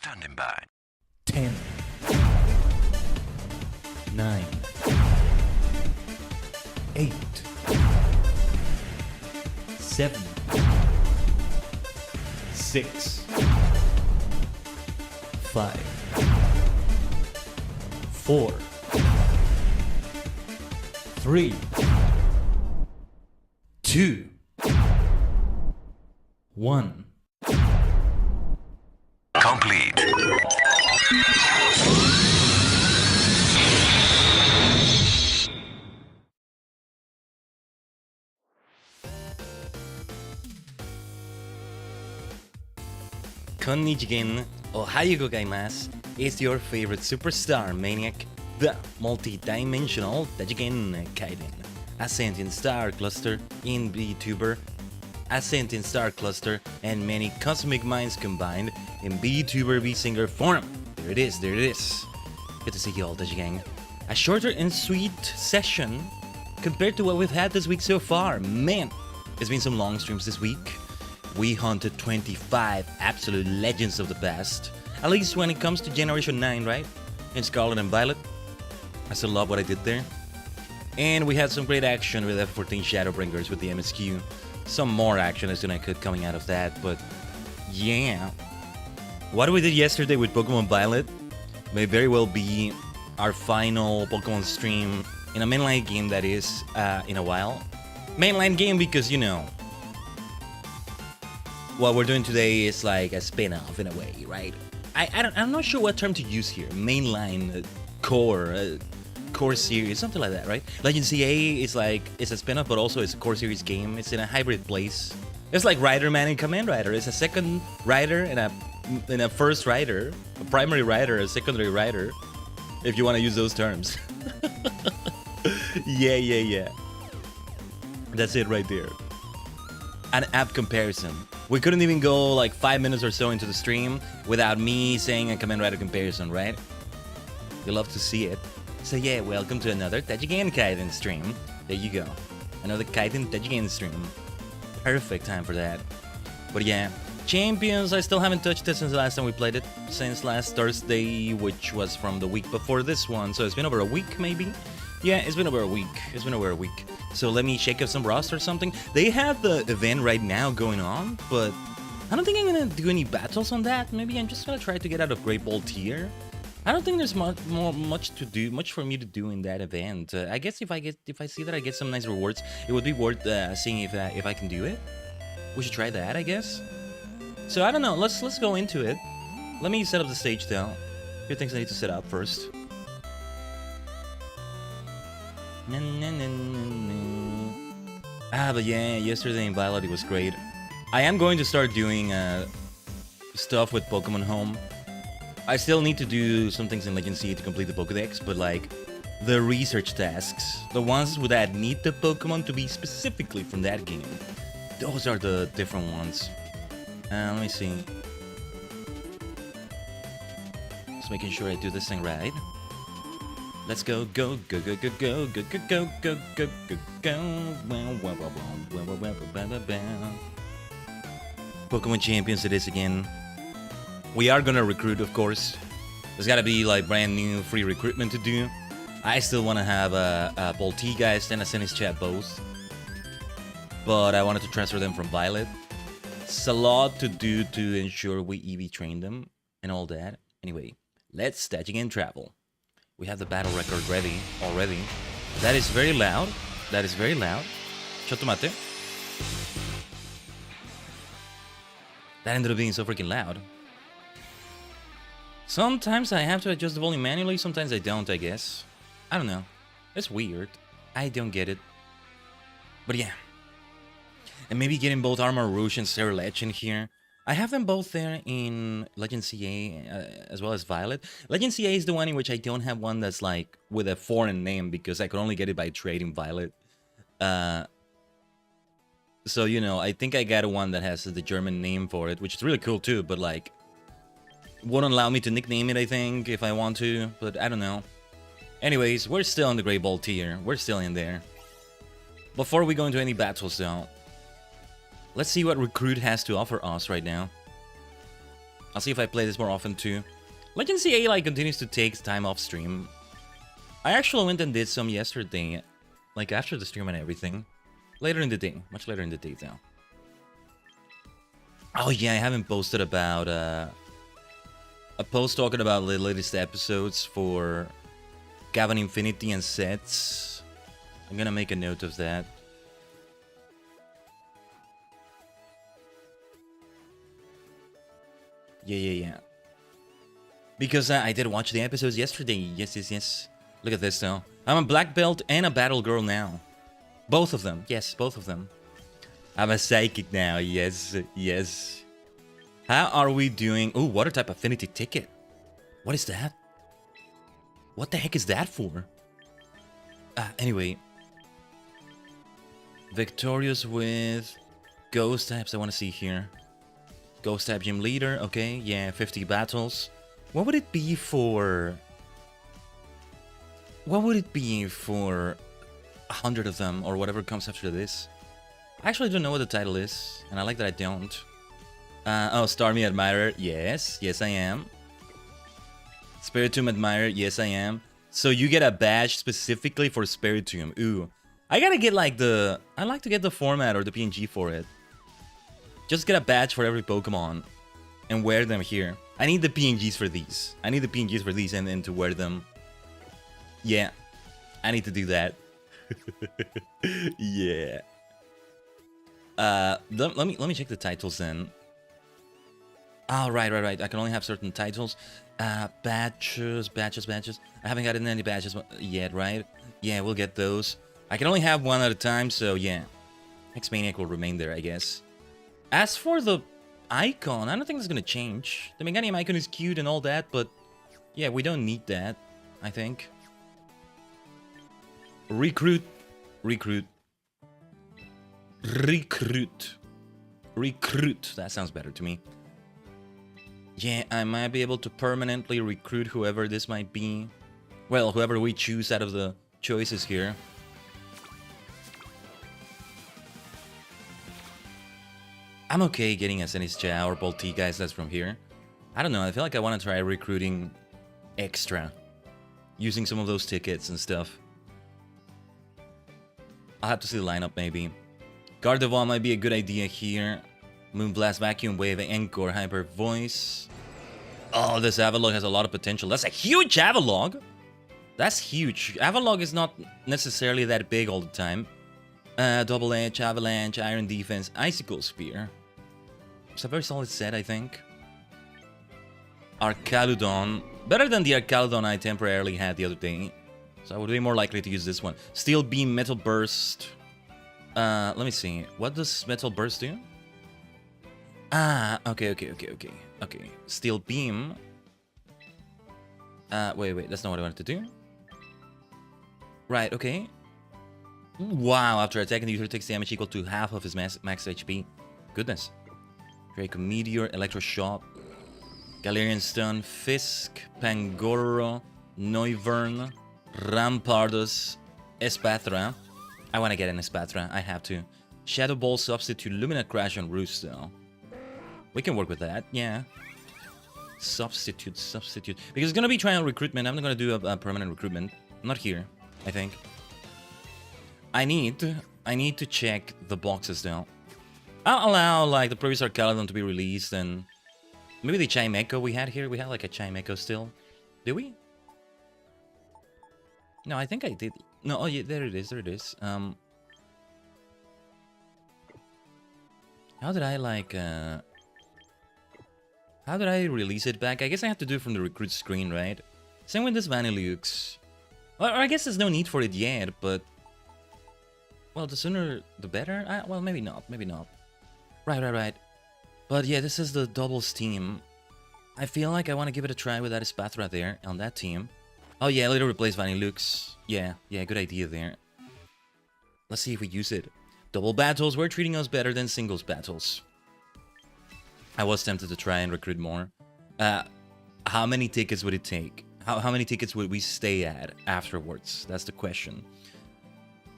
Standing by. 10, 9, 8, 7, 6, 5, 4, 3, 2, 1. Complete. Konnichigen, Ohayou gozaimasu, is your favorite superstar maniac, the multi-dimensional Tajigen Khaiden, a sentient star cluster in VTuber, a sentient star cluster and many cosmic minds combined in VTuber V-Singer form. There it is, there it is. Good to see you all, Tajigen. A shorter and sweet session compared to what we've had this week so far. Man, it's been some long streams this week. We hunted 25 absolute legends of the past. At least when it comes to Generation 9, right? In Scarlet and Violet. I still love what I did there. And we had some great action with F14 Shadowbringers with the MSQ. Some more action as soon as I could coming out of that, but yeah. What we did yesterday with Pokemon Violet may very well be our final Pokemon stream in a mainline game that is in a while. Mainline game because, you know, what we're doing today is like a spin-off in a way, right? I'm not sure what term to use here. Mainline, core series, something like that, right? Legend CA is like, it's a spin-off, but also it's a core series game. It's in a hybrid place. It's like Rider Man and Command Rider. It's a second rider and a first rider, a primary rider, a secondary rider, if you want to use those terms. Yeah. That's it right there. An app comparison. We couldn't even go like 5 minutes or so into the stream without me saying a Kamen Rider comparison, right? You love to see it. So yeah, welcome to another Tajigen Khaiden stream. There you go. Another Khaiden Tajigen stream. Perfect time for that. But yeah, Champions, I still haven't touched it since the last time we played it. Since last Thursday, which was from the week before this one. So it's been over a week, maybe? Yeah, it's been over a week. It's been over a week. So let me shake up some roster or something. They have the event right now going on, but I don't think I'm gonna do any battles on that. Maybe I'm just gonna try to get out of Great Ball tier. I don't think there's much for me to do in that event. I guess if I see that I get some nice rewards, it would be worth seeing if I can do it. We should try that, I guess. So I don't know. Let's go into it. Let me set up the stage though. A few things I need to set up first. But yeah, yesterday in Violet it was great. I am going to start doing stuff with Pokemon Home. I still need to do some things in Legend CA to complete the Pokédex, but like the research tasks, the ones that need the Pokemon to be specifically from that game, those are the different ones. Let me see. Just making sure I do this thing right. Let's go. Pokemon Champions it is again. We are gonna recruit, of course. There's gotta be like brand new free recruitment to do. I still wanna have a Bolt guy stand us in his chat both. But I wanted to transfer them from Violet. It's a lot to do to ensure we EV train them and all that. Anyway, let's Tajigen travel. We have the battle record ready already. That is very loud. That is very loud. Chotomate. That ended up being so freaking loud. Sometimes I have to adjust the volume manually, sometimes I don't, I guess. I don't know. It's weird. I don't get it. But yeah. And maybe getting both Armor Rouge and Cerulege in here. I have them both there in Legend CA as well as Violet. Legend CA is the one in which I don't have one that's like with a foreign name because I could only get it by trading Violet. So, you know, I think I got one that has the German name for it, which is really cool too, but like wouldn't allow me to nickname it, I think, if I want to, but I don't know. Anyways, we're still in the Great Ball tier. We're still in there. Before we go into any battles though, let's see what Recruit has to offer us right now. I'll see if I play this more often too. Legend CA like continues to take time off stream. I actually went and did some yesterday, like after the stream and everything. Later in the day, much later in the day now. Oh yeah, I haven't posted about a post talking about the latest episodes for Gavin Infinity and sets. I'm gonna make a note of that. Yeah. Because I did watch the episodes yesterday. Yes. Look at this though. I'm a black belt and a battle girl now. Both of them. Yes, both of them. I'm a psychic now. Yes. How are we doing? Oh, water type affinity ticket. What is that? What the heck is that for? Anyway. Victorious with ghost types. I want to see here. Ghost type gym leader. Okay, yeah, 50 battles. What would it be for? What would it be for 100 of them or whatever comes after this? I actually don't know what the title is, and I like that I don't. Oh, Starmie Admirer. Yes, I am. Spiritomb Admirer. Yes, I am. So you get a badge specifically for Spiritomb. Ooh. I gotta get like the... I like to get the format or the PNG for it. Just get a badge for every Pokemon and wear them here. I need the PNGs for these. I need the PNGs for these and to wear them. Yeah, I need to do that. Yeah. Let me check the titles then. Oh, right. I can only have certain titles. Badges. I haven't gotten any badges yet, right? Yeah, we'll get those. I can only have one at a time, so yeah. X-Maniac will remain there, I guess. As for the icon, I don't think it's gonna change. The Meganium icon is cute and all that, but yeah, we don't need that, I think. Recruit. That sounds better to me. Yeah, I might be able to permanently recruit whoever this might be. Well, whoever we choose out of the choices here. I'm okay getting a Senischa or Bolti guys that's from here. I don't know, I feel like I want to try recruiting extra. Using some of those tickets and stuff. I'll have to see the lineup maybe. Gardevoir might be a good idea here. Moonblast, Vacuum Wave, Encore, Hyper Voice. Oh, this Avalog has a lot of potential. That's a huge Avalog! That's huge. Avalog is not necessarily that big all the time. Double Edge, Avalanche, Iron Defense, Icicle Spear. It's a very solid set, I think. Arcaludon. Better than the Arcaludon I temporarily had the other day. So I would be more likely to use this one. Steel Beam, Metal Burst. Let me see. What does Metal Burst do? Okay. Steel Beam. Wait. That's not what I wanted to do. Right, okay. Wow, after attacking, the user takes damage equal to half of his max HP. Goodness. Draco Meteor, Electroshock, Galarian Stun, Fisk, Pangoro, Noivern, Rampardos, Espathra. I want to get an Espathra, I have to. Shadow Ball, Substitute, Lumina Crash, and Roost, though. We can work with that, yeah. Substitute. Because it's going to be trial recruitment. I'm not going to do a permanent recruitment. Not here, I think. I need to check the boxes though. I'll allow like the previous Arcaludon to be released and maybe the Chimecho we had here. We had like a Chimecho still. Did we? No, I think I did. No, oh yeah, there it is. How did I like how did I release it back? I guess I have to do it from the recruit screen, right? Same with this Vanillux. Well, I guess there's no need for it yet, but well, the sooner the better? Well, maybe not. Right. But yeah, this is the doubles team. I feel like I want to give it a try with that Espathra there on that team. Oh yeah, later replace Vanillux. Yeah, good idea there. Let's see if we use it. Double battles were treating us better than singles battles. I was tempted to try and recruit more. How many tickets would it take? How many tickets would we stay at afterwards? That's the question.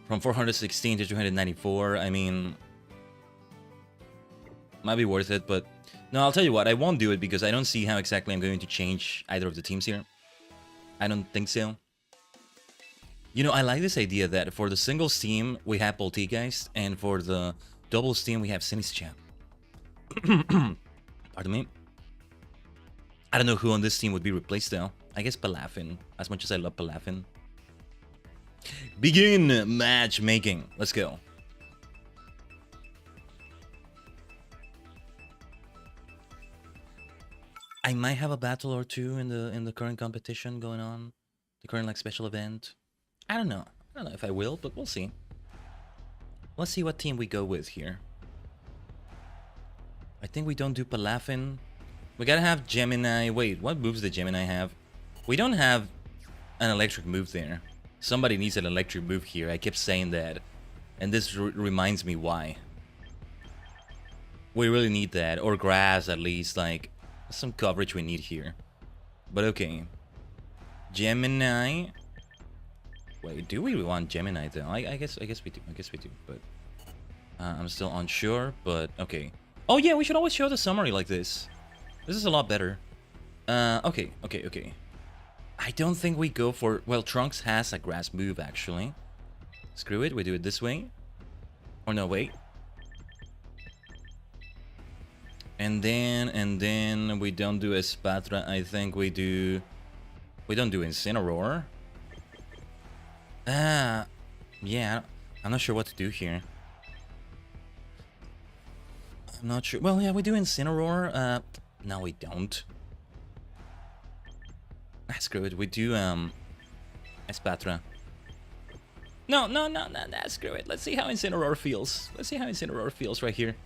From 416 to 294, I mean... might be worth it, but No, I'll tell you what, I won't do it because I don't see how exactly I'm going to change either of the teams here. I don't think so. You know, I like this idea that for the singles team, we have Poltergeist, and for the doubles team, we have Sinister. Pardon me. I don't know who on this team would be replaced though. I guess Palafin, as much as I love Palafin. Begin matchmaking. Let's go. I might have a battle or two in the current competition going on, the current like special event. I don't know if I will, but we'll see. Let's see what team we go with here. I think we don't do Palafin. We gotta have Gemini. Wait, what moves did Gemini have? We don't have an electric move there. Somebody needs an electric move here. I kept saying that, and this reminds me why. We really need that, or grass at least. Like some coverage we need here. But okay, Gemini. Wait, do we want Gemini though? I guess we do. I guess we do. But I'm still unsure. But okay. Oh yeah, we should always show the summary like this. This is a lot better. Okay. I don't think we go for... Well, Trunks has a grass move, actually. Screw it, we do it this way. Or no, wait. And then we don't do Espatra. I think we do... We don't do Incineroar. Yeah, I'm not sure what to do here. I'm not sure. Well, yeah, we do Incineroar. No, we don't. Screw it. We do Espatra. No, screw it. Let's see how Incineroar feels. Let's see how Incineroar feels right here.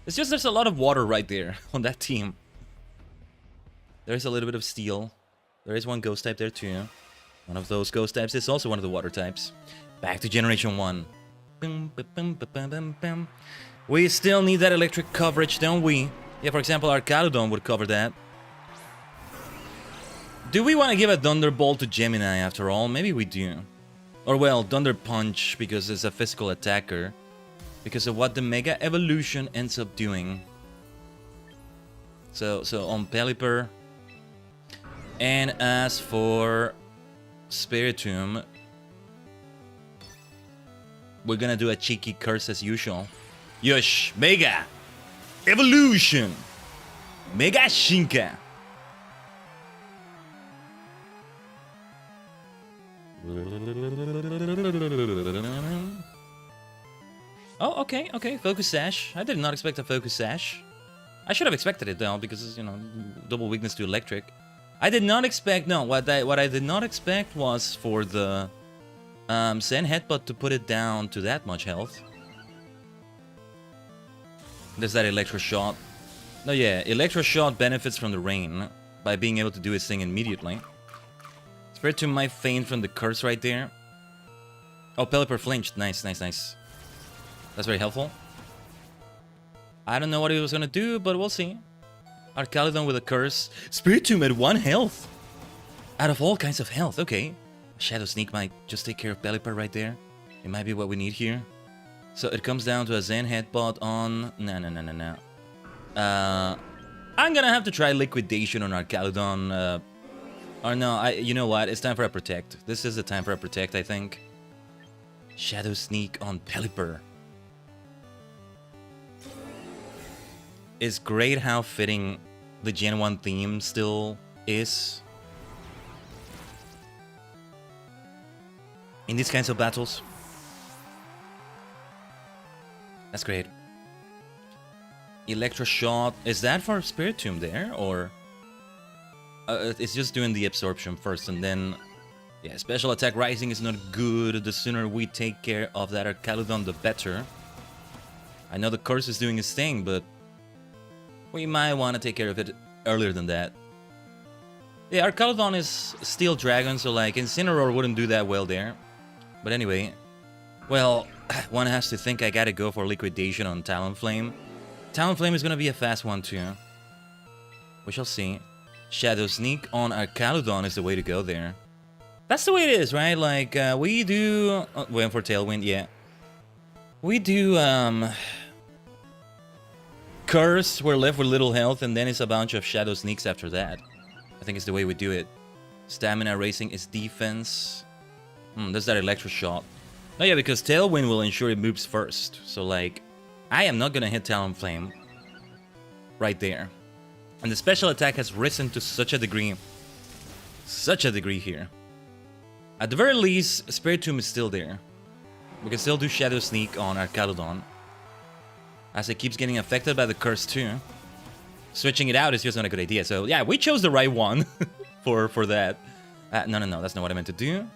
It's just there's a lot of water right there on that team. There's a little bit of steel. There is one ghost type there too. One of those ghost types is also one of the water types. Back to Generation 1. We still need that electric coverage, don't we? Yeah, for example, our Caludon would cover that. Do we want to give a Thunderbolt to Gemini after all? Maybe we do. Or well, Thunder Punch because it's a physical attacker. Because of what the Mega Evolution ends up doing. So on Pelipper. And as for Spiritomb, we're gonna do a cheeky curse as usual. Yosh, Mega Evolution! Mega Shinka! Oh, okay, Focus Sash. I did not expect a Focus Sash. I should have expected it though, because, you know, double weakness to electric. I did not expect, no, what I did not expect was for the Zen Headbutt to put it down to that much health. There's that Electro Shot. No, yeah, Electro Shot benefits from the rain by being able to do its thing immediately. Spiritomb might faint from the curse right there. Oh, Pelipper flinched. Nice. That's very helpful. I don't know what he was gonna do, but we'll see. Arcaludon with a curse. Spiritomb at 1 health. Out of all kinds of health, okay. Shadow Sneak might just take care of Pelipper right there. It might be what we need here. So it comes down to a Zen Headbutt on... No. I'm gonna have to try Liquidation on Arcaludon. Or no, you know what? It's time for a Protect. This is the time for a Protect, I think. Shadow Sneak on Pelipper. It's great how fitting the Gen 1 theme still is in these kinds of battles. That's great. Electro Shot. Is that for Spiritomb there? Or... it's just doing the absorption first and then... Yeah, Special Attack Rising is not good. The sooner we take care of that Arcaludon, the better. I know the curse is doing its thing, but... we might want to take care of it earlier than that. Yeah, Arcaludon is Steel Dragon, so like Incineroar wouldn't do that well there. But anyway, well, one has to think I gotta go for Liquidation on Talonflame. Talonflame is gonna be a fast one too. We shall see. Shadow Sneak on Arcaludon is the way to go there. That's the way it is, right? Like, we do... waiting for Tailwind, yeah. We do, Curse, we're left with little health, and then it's a bunch of shadow sneaks after that. I think it's the way we do it. Stamina racing is defense. There's that electro shot. No, yeah, because Tailwind will ensure it moves first. So, like, I am not gonna hit Talonflame right there. And the special attack has risen to such a degree here. At the very least, Spiritomb is still there. We can still do Shadow Sneak on Archaludon, as it keeps getting affected by the curse too. Switching it out is just not a good idea. So yeah, we chose the right one for that. No, that's not what I meant to do.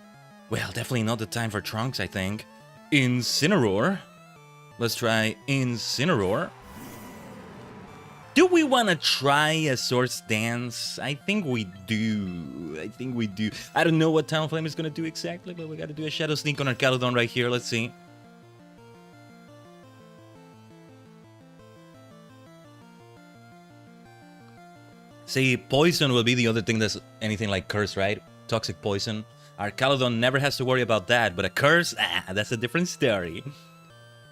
Well, definitely not the time for Trunks, I think. Incineroar. Let's try Incineroar. Do we want to try a Swords Dance? I think we do. I don't know what Talonflame is going to do exactly, but we got to do a Shadow Sneak on Archaludon right here. Let's see. See, Poison will be the other thing that's anything like Curse, right? Toxic Poison. Archaludon never has to worry about that, but a Curse, that's a different story.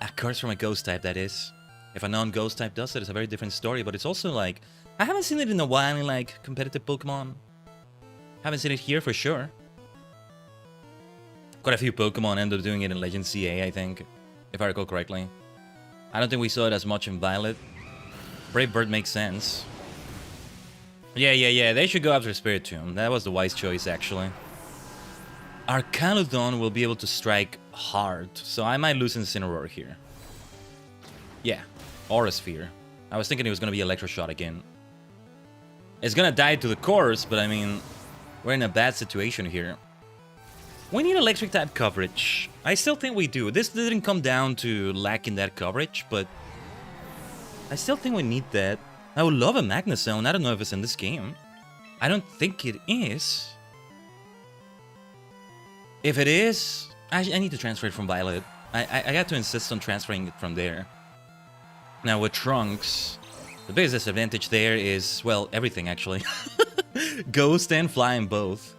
A Curse from a Ghost type, that is. If a non-Ghost type does it, it's a very different story, but it's also like... I haven't seen it in a while in, like, competitive Pokemon. Haven't seen it here for sure. Quite a few Pokemon end up doing it in Legend CA, I think. If I recall correctly. I don't think we saw it as much in Violet. Brave Bird makes sense. Yeah, they should go after Spiritomb. That was the wise choice, actually. Archaludon will be able to strike hard, so I might lose Incineroar here. Yeah, Aura Sphere. I was thinking it was going to be Electro Shot again. It's going to die to the course, but I mean, we're in a bad situation here. We need electric type coverage. I still think we do. This didn't come down to lacking that coverage, but I still think we need that. I would love a Magna Zone. I don't know if it's in this game. I don't think it is. If it is, I need to transfer it from Violet. I got to insist on transferring it from there. Now with Trunks, the biggest disadvantage there is, well, everything actually. Ghost and Flying both.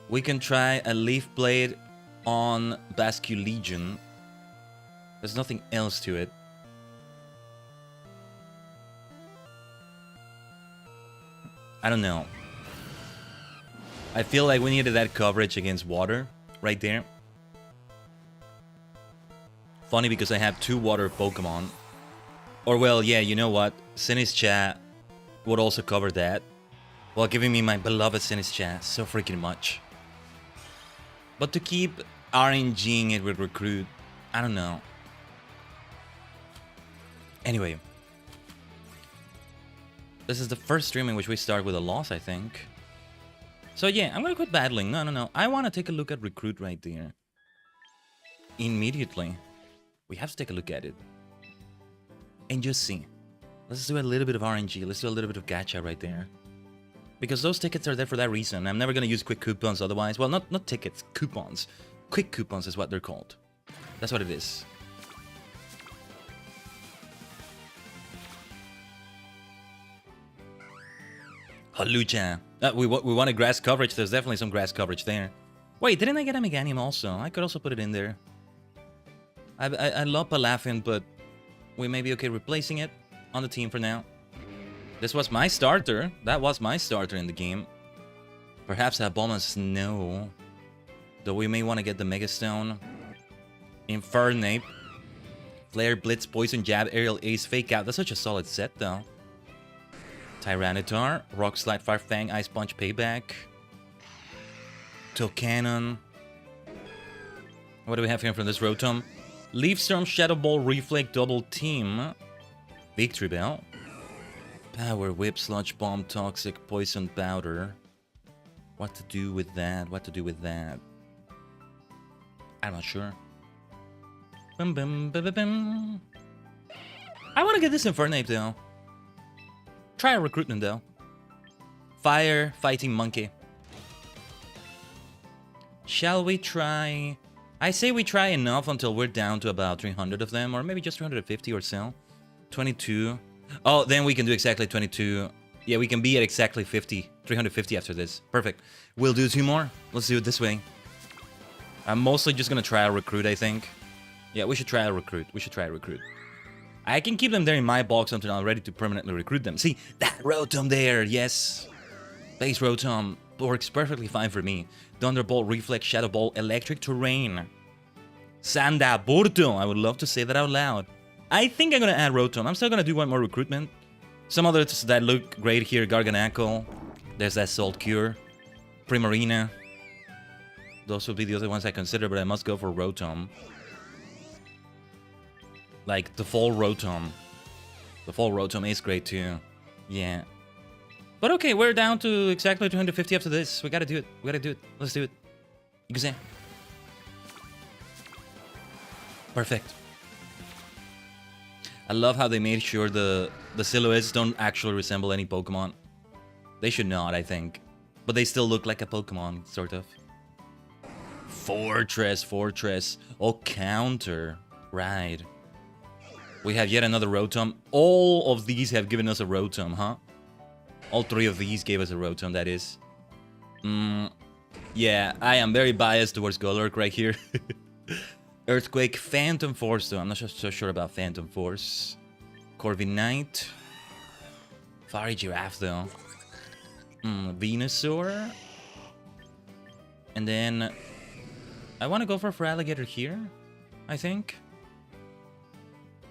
We can try a Leaf Blade on Basculegion. There's nothing else to it. I don't know. I feel like we needed that coverage against water right there. Funny because I have 2 water Pokemon. Or well, yeah, you know what? Sinistcha would also cover that. While giving me my beloved Sinistcha so freaking much. But to keep RNGing it with Recruit, I don't know. Anyway. This is the first stream in which we start with a loss, I think. So yeah, I'm gonna quit battling. No. I want to take a look at Recruit right there. Immediately. We have to take a look at it. And just see. Let's do a little bit of RNG. Let's do a little bit of gacha right there. Because those tickets are there for that reason. I'm never gonna use quick coupons otherwise. Well, not tickets, coupons. Quick coupons is what they're called. That's what it is. Halucha. We wanted grass coverage. There's definitely some grass coverage there. Wait, didn't I get a Meganium also? I could also put it in there. I love Palafin, but we may be okay replacing it on the team for now. This was my starter. That was my starter in the game. Perhaps a Bomb of Snow. Though we may want to get the Mega Stone. Infernape. Flare, Blitz, Poison Jab, Aerial Ace, Fake Out. That's such a solid set though. Tyranitar, Rock Slide, Farfang, Ice Punch, Payback. Tokanon. What do we have here from this Rotom? Leaf Storm, Shadow Ball, Reflect, Double Team. Victory Bell. Power Whip, Sludge Bomb, Toxic, Poison Powder. What to do with that? I'm not sure. Bum, bum, bum, bum, bum. I want to get this Infernape though. Try a recruitment though. Fire, Fighting Monkey. Shall we try... I say we try enough until we're down to about 300 of them, or maybe just 350 or so. 22. Oh, then we can do exactly 22. Yeah, we can be at exactly 50. 350 after this. Perfect. We'll do 2 more. Let's do it this way. I'm mostly just gonna try a recruit, I think. Yeah, we should try a recruit. I can keep them there in my box until I'm ready to permanently recruit them. See, that Rotom there, yes. Base Rotom works perfectly fine for me. Thunderbolt, Reflex, Shadow Ball, Electric Terrain. Sanda Burto, I would love to say that out loud. I think I'm gonna add Rotom. I'm still gonna do one more recruitment. Some others that look great here, Garganacl. There's that Salt Cure. Primarina. Those would be the other ones I consider, but I must go for Rotom. Like, the Fall Rotom. The Fall Rotom is great too. Yeah. But okay, we're down to exactly 250 after this. We gotta do it. We gotta do it. Let's do it. You can say. Perfect. I love how they made sure the silhouettes don't actually resemble any Pokemon. They should not, I think. But they still look like a Pokemon, sort of. Fortress. Oh, counter. Right. We have yet another Rotom. All of these have given us a Rotom, huh? All three of these gave us a Rotom, that is. Yeah, I am very biased towards Golurk right here. Earthquake, Phantom Force, though. I'm not so sure about Phantom Force. Corviknight. Fiery Giraffe, though. Venusaur. And then... I want to go for Alligator here, I think.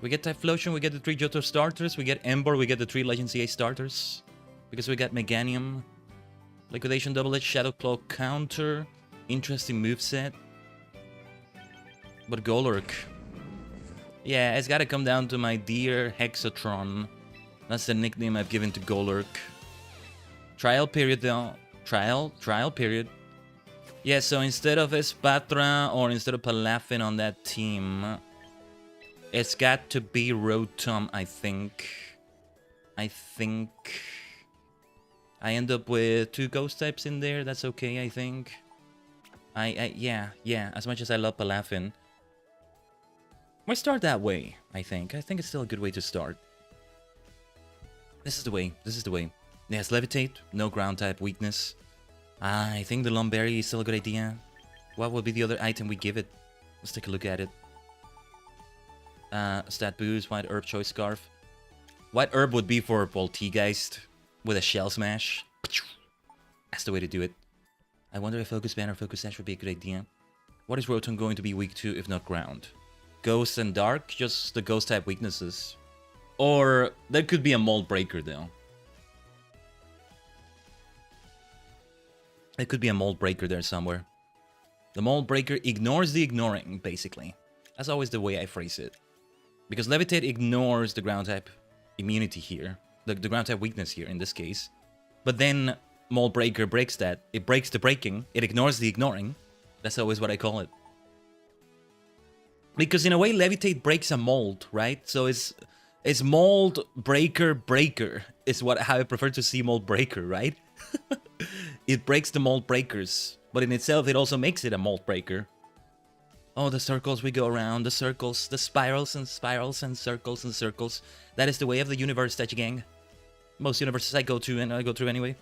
We get Typhlosion, we get the 3 Johto starters, we get Ember, we get the 3 Legend CA starters. Because we got Meganium. Liquidation Double-Edge, Shadow Claw counter. Interesting moveset. But Golurk. Yeah, it's gotta come down to my dear Hexatron. That's the nickname I've given to Golurk. Trial period though. Trial period. Yeah, so instead of Espatra or instead of Palafin on that team, it's got to be Rotom, I think. I end up with 2 ghost types in there. That's okay, I think. Yeah. As much as I love Palafin, we start that way, I think. I think it's still a good way to start. This is the way. Yes, Levitate, no ground type weakness. I think the Lumberry is still a good idea. What would be the other item we give it? Let's take a look at it. Stat boost, White Herb, Choice Scarf. White Herb would be for Poltegeist with a Shell Smash. That's the way to do it. I wonder if Focus Ban or Focus Sash would be a good idea. What is Rotom going to be weak to if not ground? Ghost and Dark? Just the Ghost type weaknesses. Or there could be a Mold Breaker though. There could be a Mold Breaker there somewhere. The Mold Breaker ignores the ignoring, basically. That's always the way I phrase it. Because Levitate ignores the ground type immunity here. The ground type weakness here in this case. But then Mold Breaker breaks that. It breaks the breaking. It ignores the ignoring. That's always what I call it. Because in a way, Levitate breaks a mold, right? So it's Mold Breaker is how I prefer to see Mold Breaker, right? It breaks the Mold Breakers. But in itself, it also makes it a Mold Breaker. Oh, the circles we go around, the circles, the spirals and spirals and circles and circles. That is the way of the universe, Tajigen. Most universes I go to and I go through anyway.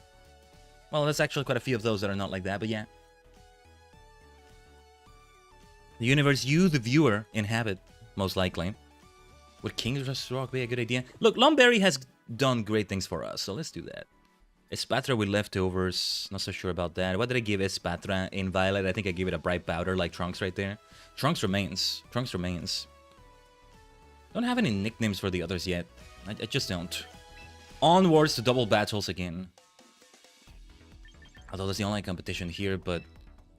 Well, there's actually quite a few of those that are not like that, but yeah. The universe you, the viewer, inhabit, most likely. Would King's Rock be a good idea? Look, Lumberry has done great things for us, so let's do that. Espatra with leftovers, not so sure about that. What did I give Espatra in Violet? I think I gave it a Bright Powder like Trunks right there. Trunks remains. Don't have any nicknames for the others yet. I just don't. Onwards to double battles again. Although that's the only competition here, but...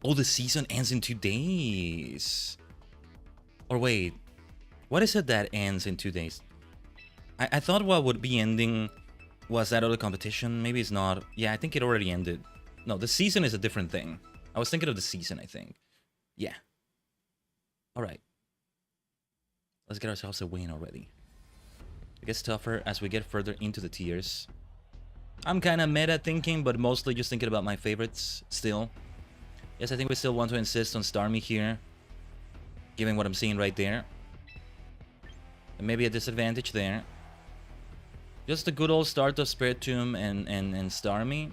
Oh, the season ends in 2 days. Or wait. What is it that ends in 2 days? I thought what would be ending was that other competition. Maybe it's not. Yeah, I think it already ended. No, the season is a different thing. I was thinking of the season, I think. Yeah. Alright. Let's get ourselves a win already. It gets tougher as we get further into the tiers. I'm kind of meta thinking, but mostly just thinking about my favorites still. Yes, I think we still want to insist on Starmie here. Given what I'm seeing right there. And maybe a disadvantage there. Just a good old start of Spiritomb and Starmie.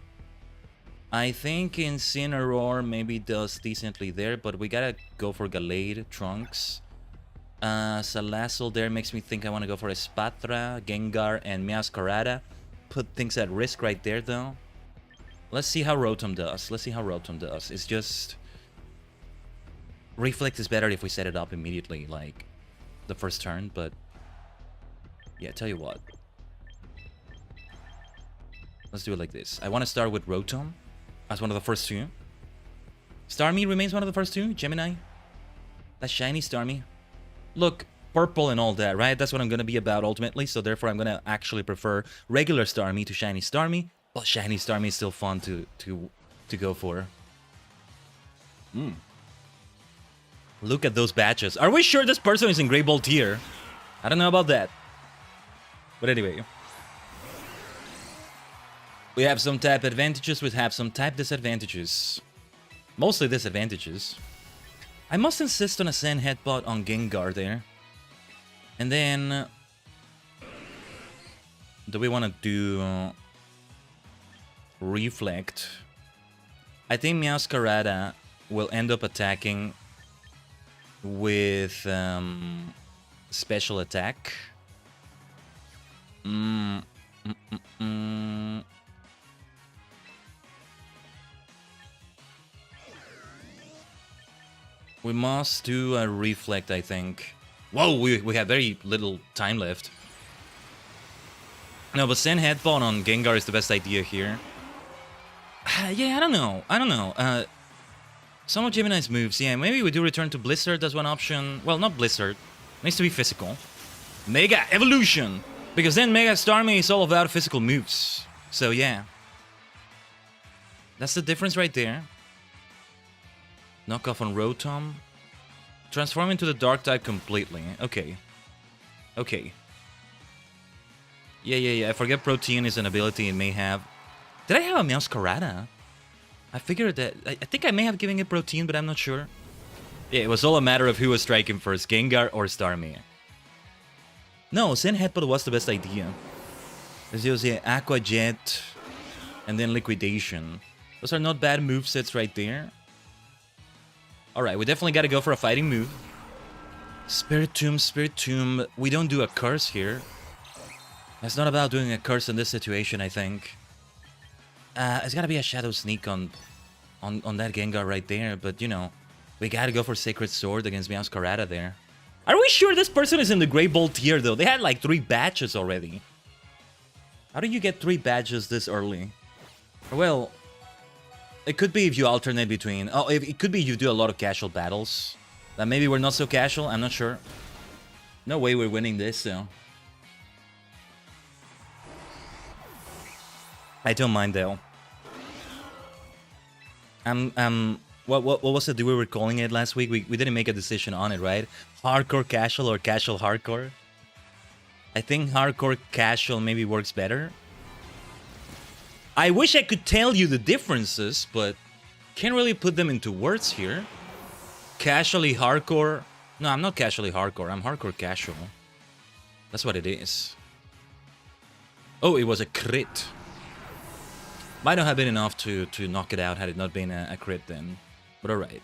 I think Incineroar maybe does decently there, but we gotta go for Gallade, Trunks. Salazzle there makes me think I want to go for Espatra, Gengar, and Meowscarada. Put things at risk right there, though. Let's see how Rotom does. Let's see how Rotom does. It's just... Reflect is better if we set it up immediately, like the first turn, but... Yeah, tell you what. Let's do it like this. I want to start with Rotom as one of the first two. Starmie remains one of the first two. Gemini. That's shiny Starmie. Look, purple and all that, right? That's what I'm going to be about ultimately. So therefore, I'm going to actually prefer regular Starmie to shiny Starmie. But shiny Starmie is still fun to go for. Look at those badges. Are we sure this person is in Great Ball tier? I don't know about that. But anyway. We have some type advantages. We have some type disadvantages. Mostly disadvantages. I must insist on a Sand Headbutt on Gengar there. And then... do we want to do... Reflect? I think Meowscarada will end up attacking with special attack. We must do a reflect, I think. Whoa, we have very little time left. No, but Sand Headbutt on Gengar is the best idea here. Yeah, I don't know. Some of Gemini's moves, yeah, maybe we do return to Blizzard as one option. Well, not Blizzard. It needs to be physical. Mega Evolution! Because then Mega Starmie is all about physical moves. So, yeah. That's the difference right there. Knock off on Rotom. Transform into the Dark type completely. Okay. Okay. Yeah. I forget Protein is an ability it may have. Did I have a Meowscarada? I figured that... I think I may have given it Protein, but I'm not sure. Yeah, it was all a matter of who was striking first, Gengar or Starmie. No, Sand Headbutt was the best idea. There's just Aqua Jet and then Liquidation. Those are not bad movesets right there. Alright, we definitely gotta go for a fighting move. Spirit Tomb. We don't do a curse here. It's not about doing a curse in this situation, I think. It's gotta be a Shadow Sneak on that Gengar right there, but you know, we gotta go for Sacred Sword against Meowscarada there. Are we sure this person is in the Great Ball tier though? They had like 3 badges already. How do you get 3 badges this early? Well, it could be if you alternate between... Oh, it could be you do a lot of casual battles. That maybe we're not so casual, I'm not sure. No way we're winning this, though. I don't mind, though. What was it we were calling it last week? We didn't make a decision on it, right? Hardcore casual or casual hardcore? I think hardcore casual maybe works better. I wish I could tell you the differences, but can't really put them into words here. Casually hardcore. No, I'm not casually hardcore. I'm hardcore casual. That's what it is. Oh, it was a crit. Might not have been enough to knock it out had it not been a crit then. But alright.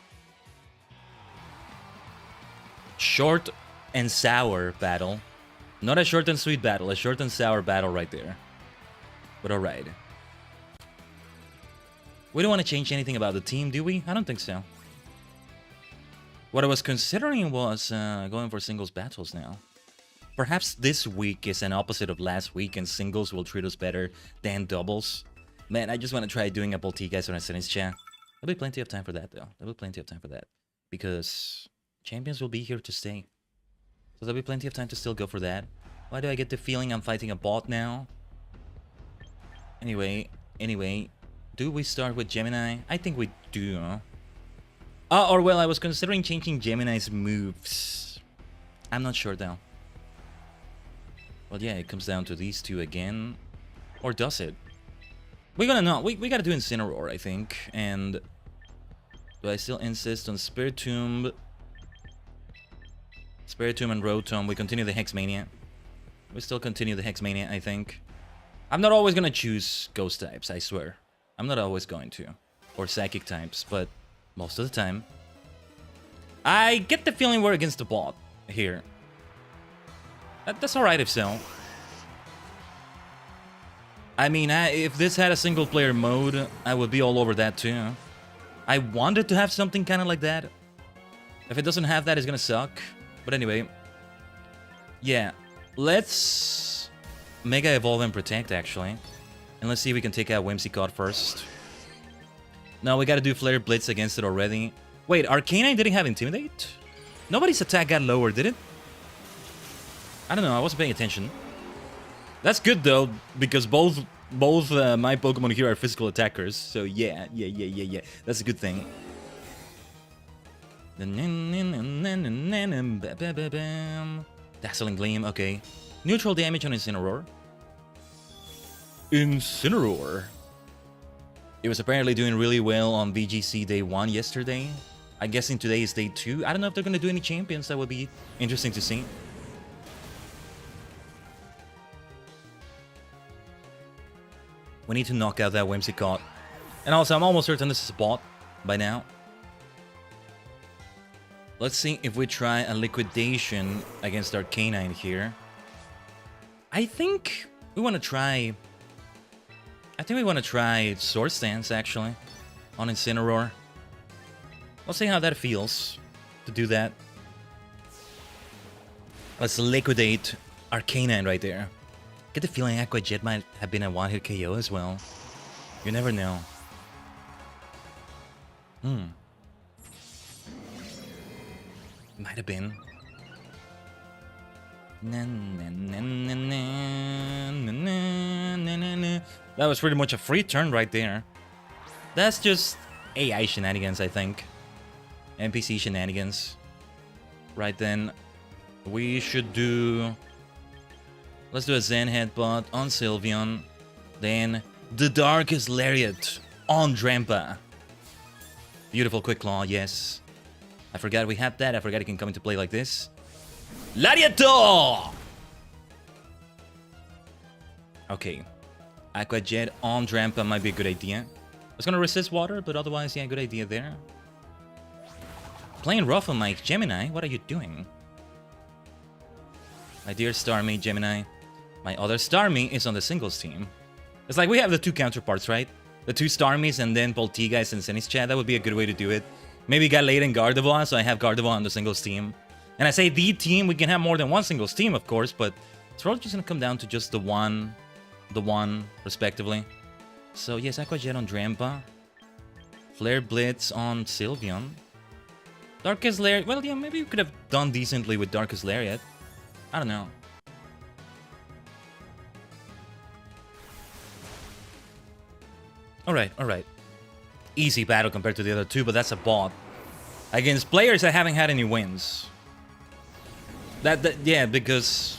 Short and sour battle. Not a short and sweet battle, a short and sour battle right there. But alright. We don't want to change anything about the team, do we? I don't think so. What I was considering was going for singles battles now. Perhaps this week is an opposite of last week and singles will treat us better than doubles. Man, I just want to try doing a Balti guys on a Senis chat. There'll be plenty of time for that, though. There'll be plenty of time for that. Because champions will be here to stay. So there'll be plenty of time to still go for that. Why do I get the feeling I'm fighting a bot now? Anyway. Do we start with Gemini? I think we do. Or well, I was considering changing Gemini's moves. I'm not sure, though. Well, yeah, it comes down to these two again. Or does it? We're gonna not. We gotta do Incineroar, I think. And do I still insist on Spirit Tomb? Spirit Tomb and Rotom. We continue the Hexmania. We still continue the Hexmania, I think. I'm not always gonna choose Ghost types, I swear. I'm not always going to. Or Psychic types, but most of the time. I get the feeling we're against the bot. here. That's alright if so. I mean, if this had a single player mode, I would be all over that too. I wanted to have something kind of like that. If it doesn't have that, it's gonna suck. But anyway. Yeah. Let's Mega Evolve and Protect, actually. And let's see if we can take out Whimsicott first. No, we gotta do Flare Blitz against it already. Wait, Arcanine didn't have Intimidate? Nobody's attack got lower, did it? I don't know, I wasn't paying attention. That's good though, because both my Pokemon here are physical attackers. So yeah. That's a good thing. Dazzling Gleam, okay. Neutral damage on Incineroar. Incineroar. It was apparently doing really well on VGC Day 1 yesterday. I'm guessing today is Day 2. I don't know if they're going to do any champions. That would be interesting to see. We need to knock out that Whimsicott. And also, I'm almost certain this is a bot by now. Let's see if we try a Liquidation against Arcanine here. I think we want to try... Sword Stance, actually, on Incineroar. Let's see how that feels to do that. Let's liquidate Arcanine right there. Get the feeling Aqua Jet might have been a one-hit KO as well. You never know. Might have been. That was pretty much a free turn right there. That's just AI shenanigans, I think. NPC shenanigans. Right then, we should do... Let's do a Zen Headbutt on Sylveon. Then, the Darkest Lariat on Drampa. Beautiful Quick Claw, yes. I forgot we had that. I forgot it can come into play like this. Lariato! Okay. Aqua Jet on Drampa might be a good idea. I was gonna resist water, but otherwise, yeah, good idea there. Playing rough on my Gemini? What are you doing? My dear Starmie, Gemini. My other Starmie is on the singles team. It's like we have the two counterparts, right? The two Starmies and then Polteageist and Sinistcha. That would be a good way to do it. Maybe Gallade and Gardevoir, so I have Gardevoir on the singles team. And I say the team, we can have more than one singles team, of course, but it's probably just gonna come down to just the one, respectively. So yes, Aqua Jet on Drampa. Flare Blitz on Sylveon. Darkest Lariat, well yeah, maybe we could have done decently with Darkest Lariat. I don't know. Alright. Easy battle compared to the other two, but that's a bot. Against players that haven't had any wins. Yeah, because...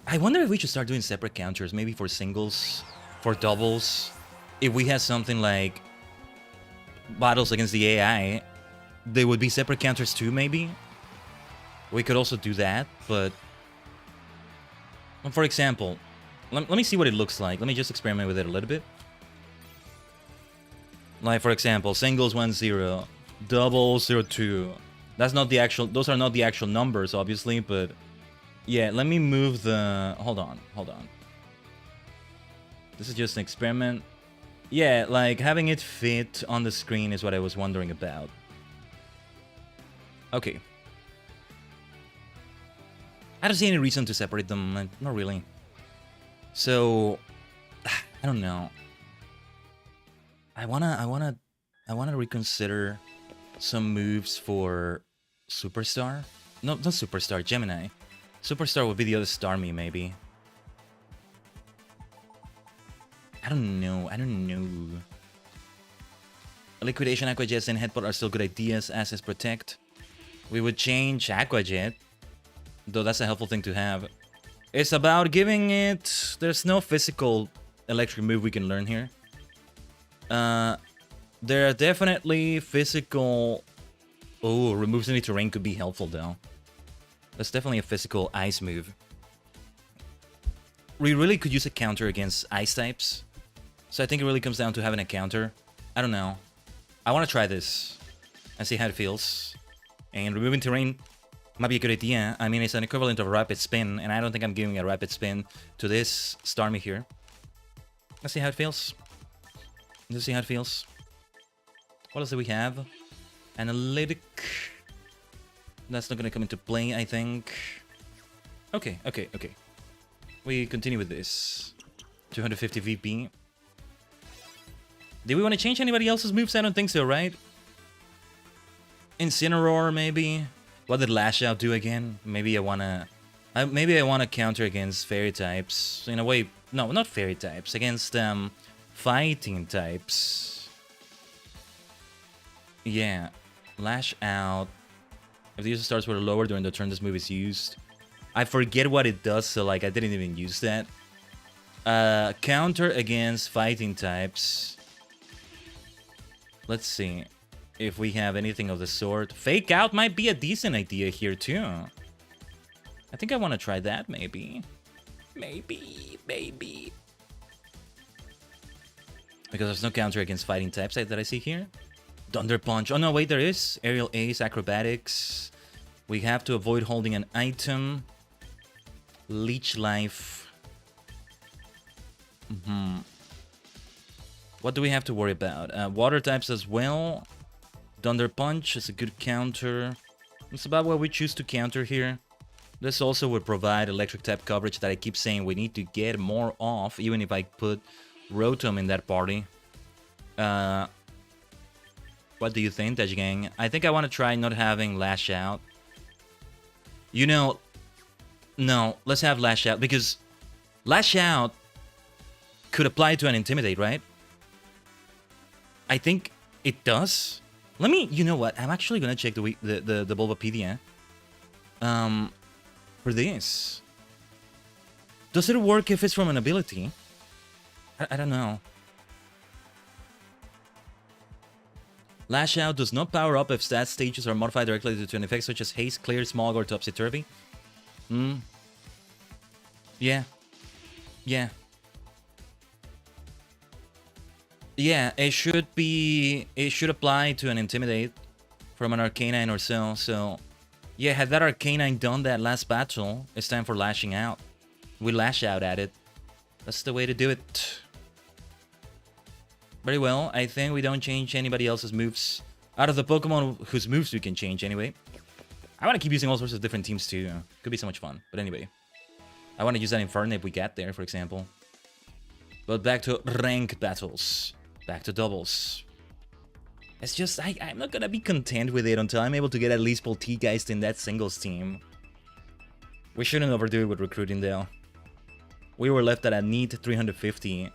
I wonder if we should start doing separate counters, maybe for singles, for doubles. If we had something like battles against the AI, they would be separate counters too, maybe? We could also do that, but... For example, let me see what it looks like. Let me just experiment with it a little bit. Like, for example, singles 1-0, doubles 0-2. That's not the actual... Those are not the actual numbers, obviously, but... Yeah, let me move the... Hold on. This is just an experiment. Yeah, like, having it fit on the screen is what I was wondering about. Okay. I don't see any reason to separate them, not really. So... I don't know. I wanna reconsider some moves for Superstar. No, not Superstar, Gemini. Superstar would be the other Starmie, maybe. I don't know. Liquidation, Aqua Jet, and Headbutt are still good ideas, as is Protect. We would change Aqua Jet, though that's a helpful thing to have. It's about giving it... There's no physical electric move we can learn here. There are definitely physical... Oh, removes any terrain could be helpful, though. That's definitely a physical ice move. We really could use a counter against ice types. So I think it really comes down to having a counter. I don't know. I want to try this and see how it feels. And removing terrain Might be a good idea. I mean, it's an equivalent of a rapid spin, and I don't think I'm giving a rapid spin to this Starmie here. Let's see how it feels. Let's see how it feels. What else do we have? Analytic. That's not gonna come into play, I think. Okay. We continue with this. 250 VP. Do we want to change anybody else's moves? I don't think so, right? Incineroar, maybe. What did Lash Out do again? Maybe I wanna counter against fairy types. In a way, no, not fairy types. Against fighting types. Yeah, Lash Out. If the user starts with a lower during the turn this move is used. I forget what it does, so like I didn't even use that. Counter against fighting types. Let's see if we have anything of the sort. Fake Out might be a decent idea here too. I think I want to try that, maybe. Maybe. Because there's no counter against fighting types that I see here. Thunder Punch. Oh no, wait, there is. Aerial Ace, Acrobatics. We have to avoid holding an item. Leech Life. What do we have to worry about? Water types as well. Thunder Punch is a good counter. It's about what we choose to counter here. This also would provide electric type coverage that I keep saying we need to get more of, even if I put Rotom in that party. What do you think, Tajigen? I think I want to try not having Lash Out. You know, no, let's have Lash Out, because Lash Out could apply to an Intimidate, right? I think it does. Let me, you know what? I'm actually gonna check the Bulbapedia. For this. Does it work if it's from an ability? I don't know. Lash Out does not power up if stat stages are modified directly due to an effect such as Haste, Clear, Smog, or Topsy-Turvy. Yeah. Yeah, it should apply to an Intimidate from an Arcanine or so. So, yeah, had that Arcanine done that last battle, it's time for Lashing Out. We Lash Out at it. That's the way to do it. Very well, I think we don't change anybody else's moves. Out of the Pokemon whose moves we can change anyway. I want to keep using all sorts of different teams too. Could be so much fun. But anyway. I want to use that Inferno if we get there, for example. But back to rank battles. Back to doubles. It's just, I'm not gonna be content with it until I'm able to get at least Poltegeist in that singles team. We shouldn't overdo it with recruiting though. We were left at a neat 350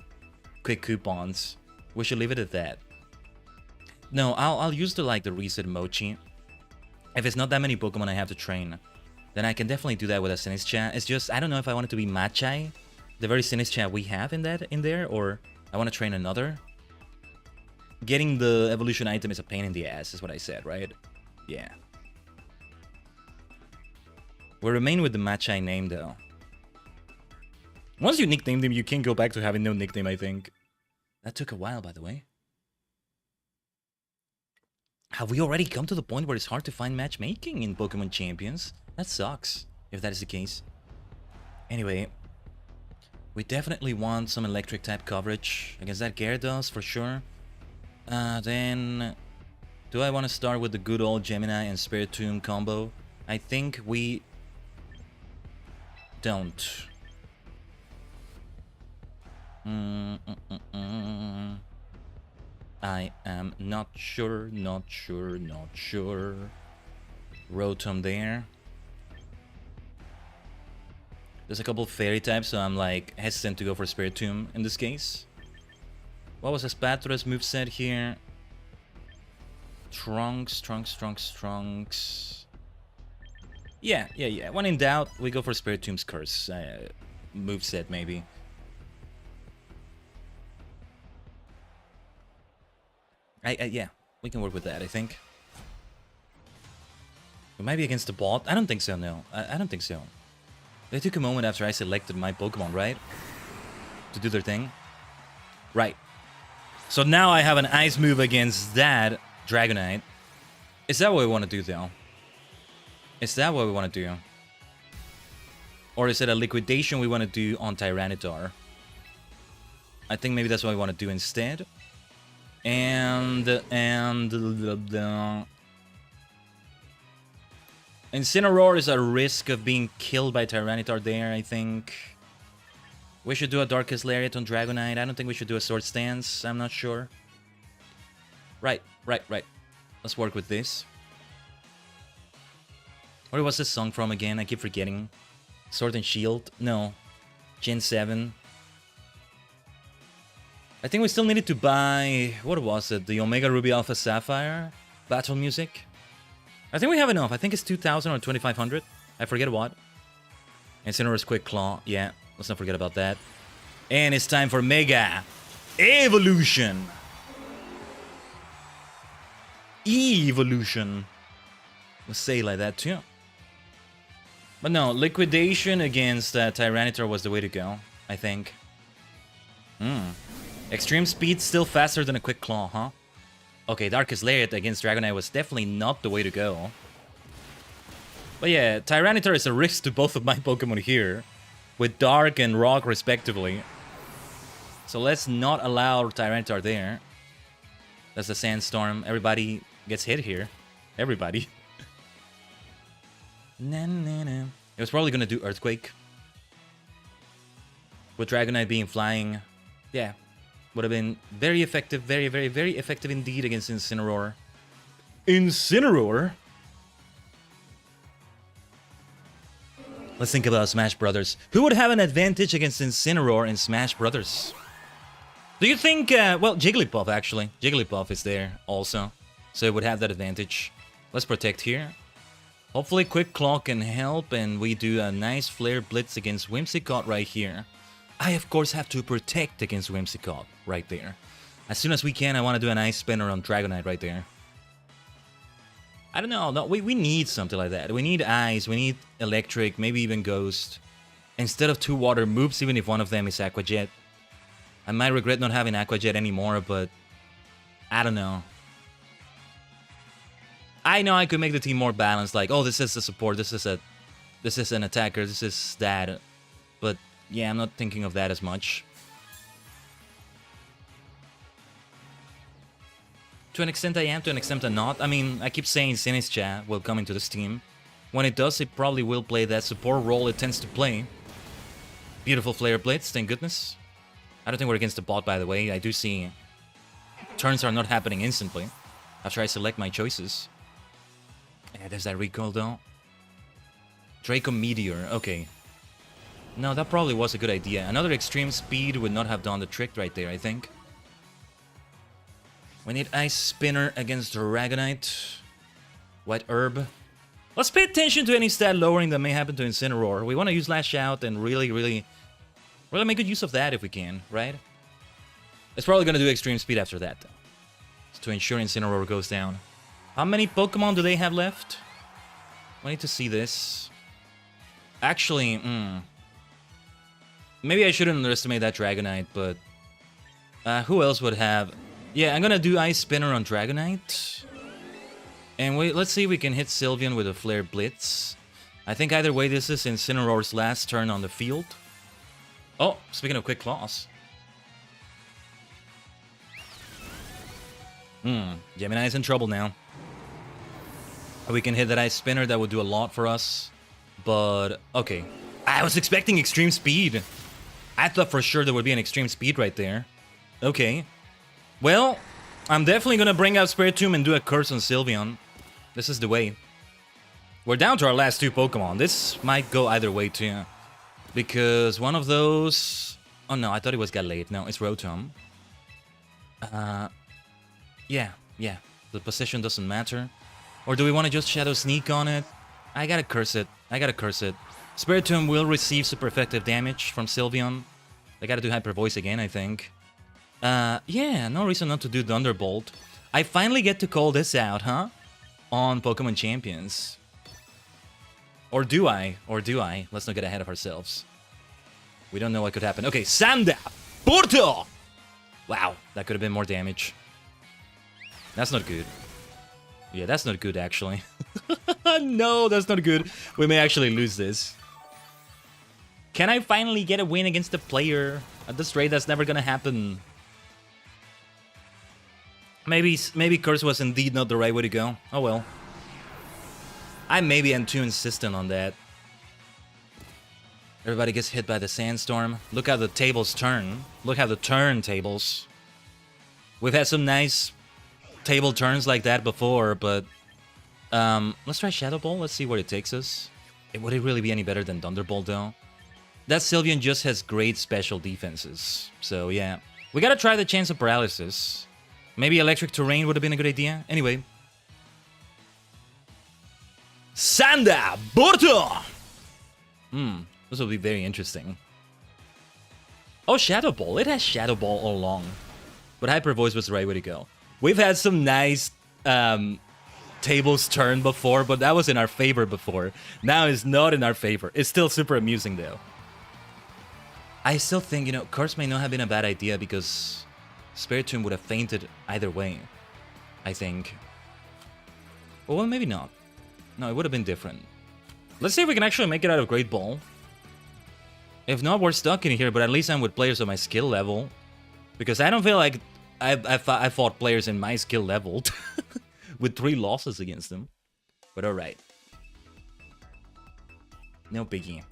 quick coupons. We should leave it at that. No, I'll use the reset Mochi. If it's not that many Pokemon I have to train, then I can definitely do that with a Sinistcha. It's just, I don't know if I want it to be Machai, the very Sinistcha we have in there, or I want to train another. Getting the evolution item is a pain in the ass, is what I said, right? Yeah. We'll remain with the Machai name, though. Once you nicknamed him, you can't go back to having no nickname, I think. That took a while, by the way. Have we already come to the point where it's hard to find matchmaking in Pokemon Champions? That sucks, if that is the case. Anyway, we definitely want some electric type coverage against that Gyarados, for sure. Then, do I want to start with the good old Gemini and Spiritomb combo? I think we don't. I am not sure. Rotom there. There's a couple of fairy types, so I'm like hesitant to go for Spiritomb in this case. What was Espatra's moveset here? Trunks. Yeah. When in doubt, we go for Spiritomb's Curse moveset, maybe. Yeah, we can work with that, I think. We might be against the bot. I don't think so, no. I don't think so. They took a moment after I selected my Pokemon, right? To do their thing. Right. So now I have an ice move against that Dragonite. Is that what we want to do, though? Is that what we want to do? Or is it a liquidation we want to do on Tyranitar? I think maybe that's what we want to do instead. And Incineroar is a risk of being killed by Tyranitar there, I think. We should do a Darkest Lariat on Dragonite. I don't think we should do a Sword Stance. I'm not sure. Right. Let's work with this. Where was this song from again? I keep forgetting. Sword and Shield? No. Gen 7. I think we still needed to buy... What was it? The Omega Ruby Alpha Sapphire? Battle music? I think we have enough. I think it's 2,000 or 2,500. I forget what. Incineroar's Quick Claw. Yeah, let's not forget about that. And it's time for Mega Evolution. Evolution. Let's say it like that too. But no, liquidation against Tyranitar was the way to go, I think. Extreme speed still faster than a Quick Claw, huh? Okay, Darkest Lariat against Dragonite was definitely not the way to go. But yeah, Tyranitar is a risk to both of my Pokemon here, with Dark and Rock respectively. So let's not allow Tyranitar there. That's the Sandstorm. Everybody gets hit here. Everybody. It was probably gonna do Earthquake. With Dragonite being flying. Yeah. Would have been very effective. Very, very, very effective indeed against Incineroar. Incineroar? Let's think about Smash Brothers. Who would have an advantage against Incineroar in Smash Brothers? Do you think... well, Jigglypuff, actually. Jigglypuff is there also. So it would have that advantage. Let's protect here. Hopefully Quick Claw can help and we do a nice Flare Blitz against Whimsicott right here. I, of course, have to protect against Whimsicott right there. As soon as we can, I want to do an Ice Spinner on Dragonite right there. I don't know. No, we need something like that. We need Ice, we need Electric, maybe even Ghost. Instead of 2 Water moves, even if one of them is Aqua Jet. I might regret not having Aqua Jet anymore, but... I don't know. I know I could make the team more balanced, like, oh, this is a support, this is an attacker, this is that. But, yeah, I'm not thinking of that as much. To an extent I am, to an extent I'm not. I mean, I keep saying Sinistcha will come into this team. When it does, it probably will play that support role it tends to play. Beautiful Flare Blitz, thank goodness. I don't think we're against the bot, by the way. I do see turns are not happening instantly after I select my choices. Yeah, there's that recall, though. Draco Meteor, okay. No, that probably was a good idea. Another extreme speed would not have done the trick right there, I think. We need Ice Spinner against Dragonite. White Herb. Let's pay attention to any stat lowering that may happen to Incineroar. We want to use Lash Out and really make good use of that if we can, right? It's probably going to do extreme speed after that, though. To ensure Incineroar goes down. How many Pokemon do they have left? I need to see this. Actually, maybe I shouldn't underestimate that Dragonite, but... who else would have... Yeah, I'm gonna do Ice Spinner on Dragonite. And wait, let's see if we can hit Sylveon with a Flare Blitz. I think either way this is Incineroar's last turn on the field. Oh, speaking of Quick Claws. Gemini's in trouble now. We can hit that Ice Spinner, that would do a lot for us. But, okay. I was expecting extreme speed. I thought for sure there would be an extreme speed right there. Okay. Well, I'm definitely gonna bring out Spiritomb and do a Curse on Sylveon. This is the way. We're down to our last 2 Pokemon. This might go either way too. Because one of those... Oh no, I thought it was Gallade. No, it's Rotom. Yeah. The position doesn't matter. Or do we want to just Shadow Sneak on it? I gotta curse it. Spiritomb will receive super effective damage from Sylveon. I gotta do Hyper Voice again, I think. Yeah, no reason not to do Thunderbolt. I finally get to call this out, huh? On Pokemon Champions. Or do I? Let's not get ahead of ourselves. We don't know what could happen. Okay, Sanda! Porto! Wow, that could have been more damage. That's not good. Yeah, that's not good, actually. No, that's not good. We may actually lose this. Can I finally get a win against the player? At this rate, that's never gonna happen. Maybe curse was indeed not the right way to go. Oh well. I maybe am too insistent on that. Everybody gets hit by the sandstorm. Look how the tables turn. Look how the turntables. We've had some nice table turns like that before, but let's try Shadow Ball. Let's see where it takes us. Would it really be any better than Thunderbolt though? That Sylveon just has great special defenses. So yeah, we gotta try the Chance of Paralysis. Maybe Electric Terrain would have been a good idea. Anyway. Sanda Borto! This will be very interesting. Oh, Shadow Ball. It has Shadow Ball all along. But Hyper Voice was the right way to go. We've had some nice tables turn before, but that was in our favor before. Now it's not in our favor. It's still super amusing though. I still think, you know, Curse may not have been a bad idea because Spiritomb would have fainted either way, I think. Well, maybe not. No, it would have been different. Let's see if we can actually make it out of Great Ball. If not, we're stuck in here, but at least I'm with players of my skill level. Because I don't feel like I fought players in my skill level with 3 losses against them. But alright. No biggie.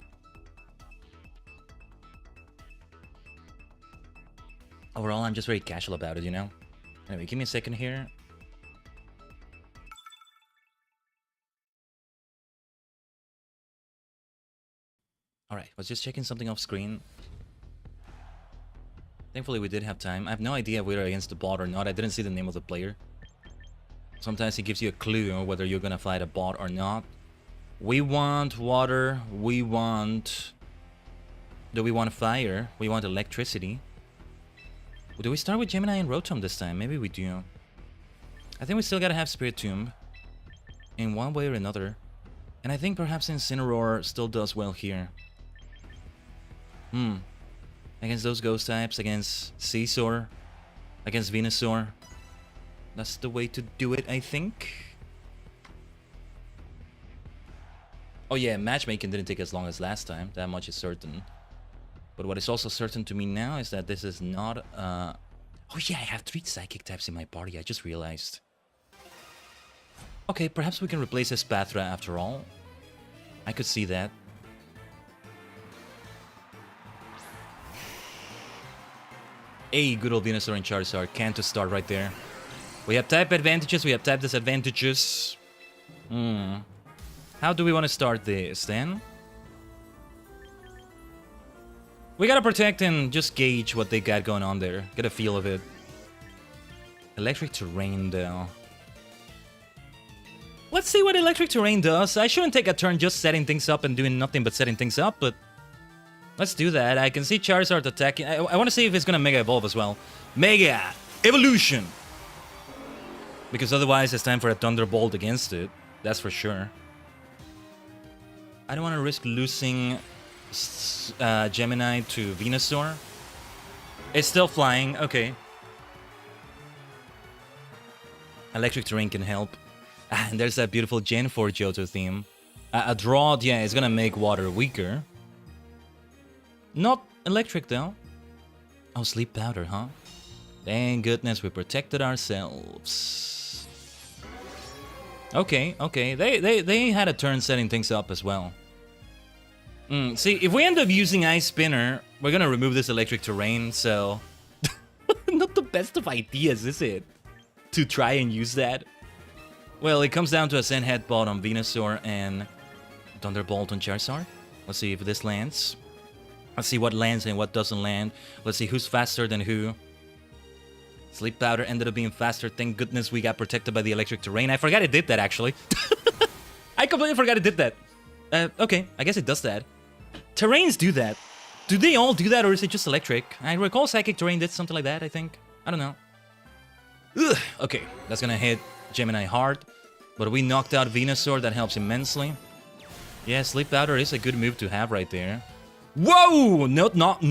Overall, I'm just very casual about it, you know? Anyway, give me a second here. Alright, was just checking something off screen. Thankfully, we did have time. I have no idea if we were against the bot or not. I didn't see the name of the player. Sometimes it gives you a clue on whether you're gonna fight a bot or not. We want water. We want... Do we want fire? We want electricity. Do we start with Gemini and Rotom this time? Maybe we do. I think we still gotta have Spiritomb. In one way or another. And I think perhaps Incineroar still does well here. Against those ghost types, against Scizor, against Venusaur. That's the way to do it, I think. Oh yeah, matchmaking didn't take as long as last time. That much is certain. But what is also certain to me now is that this is not... Oh yeah, I have 3 Psychic types in my party, I just realized. Okay, perhaps we can replace Espathra after all. I could see that. A good old Venusaur and Charizard can to start right there. We have type advantages, we have type disadvantages. How do we want to start this then? We gotta protect and just gauge what they got going on there. Get a feel of it. Electric Terrain though. Let's see what Electric Terrain does. I shouldn't take a turn just setting things up and doing nothing but setting things up, but... Let's do that. I can see Charizard attacking. I want to see if it's gonna Mega Evolve as well. Mega Evolution! Because otherwise it's time for a Thunderbolt against it. That's for sure. I don't want to risk losing Gemini to Venusaur. It's still flying. Okay. Electric Terrain can help. And there's that beautiful Gen 4 Johto theme. A draw, yeah, is gonna make water weaker. Not electric though. Oh, Sleep Powder, huh? Thank goodness we protected ourselves. Okay, okay. They had a turn setting things up as well. See, if we end up using Ice Spinner, we're gonna remove this Electric Terrain, so... Not the best of ideas, is it? To try and use that. Well, it comes down to a Sand Headbutt on Venusaur and Thunderbolt on Charizard. Let's see if this lands. Let's see what lands and what doesn't land. Let's see who's faster than who. Sleep Powder ended up being faster. Thank goodness we got protected by the Electric Terrain. I forgot it did that, actually. I completely forgot it did that. Okay, I guess it does that. Terrains do that. Do they all do that, or is it just electric? I recall Psychic Terrain did something like that, I think. I don't know. Ugh. Okay, that's gonna hit Gemini hard. But we knocked out Venusaur. That helps immensely. Yeah, Sleep Powder is a good move to have right there. Whoa! Not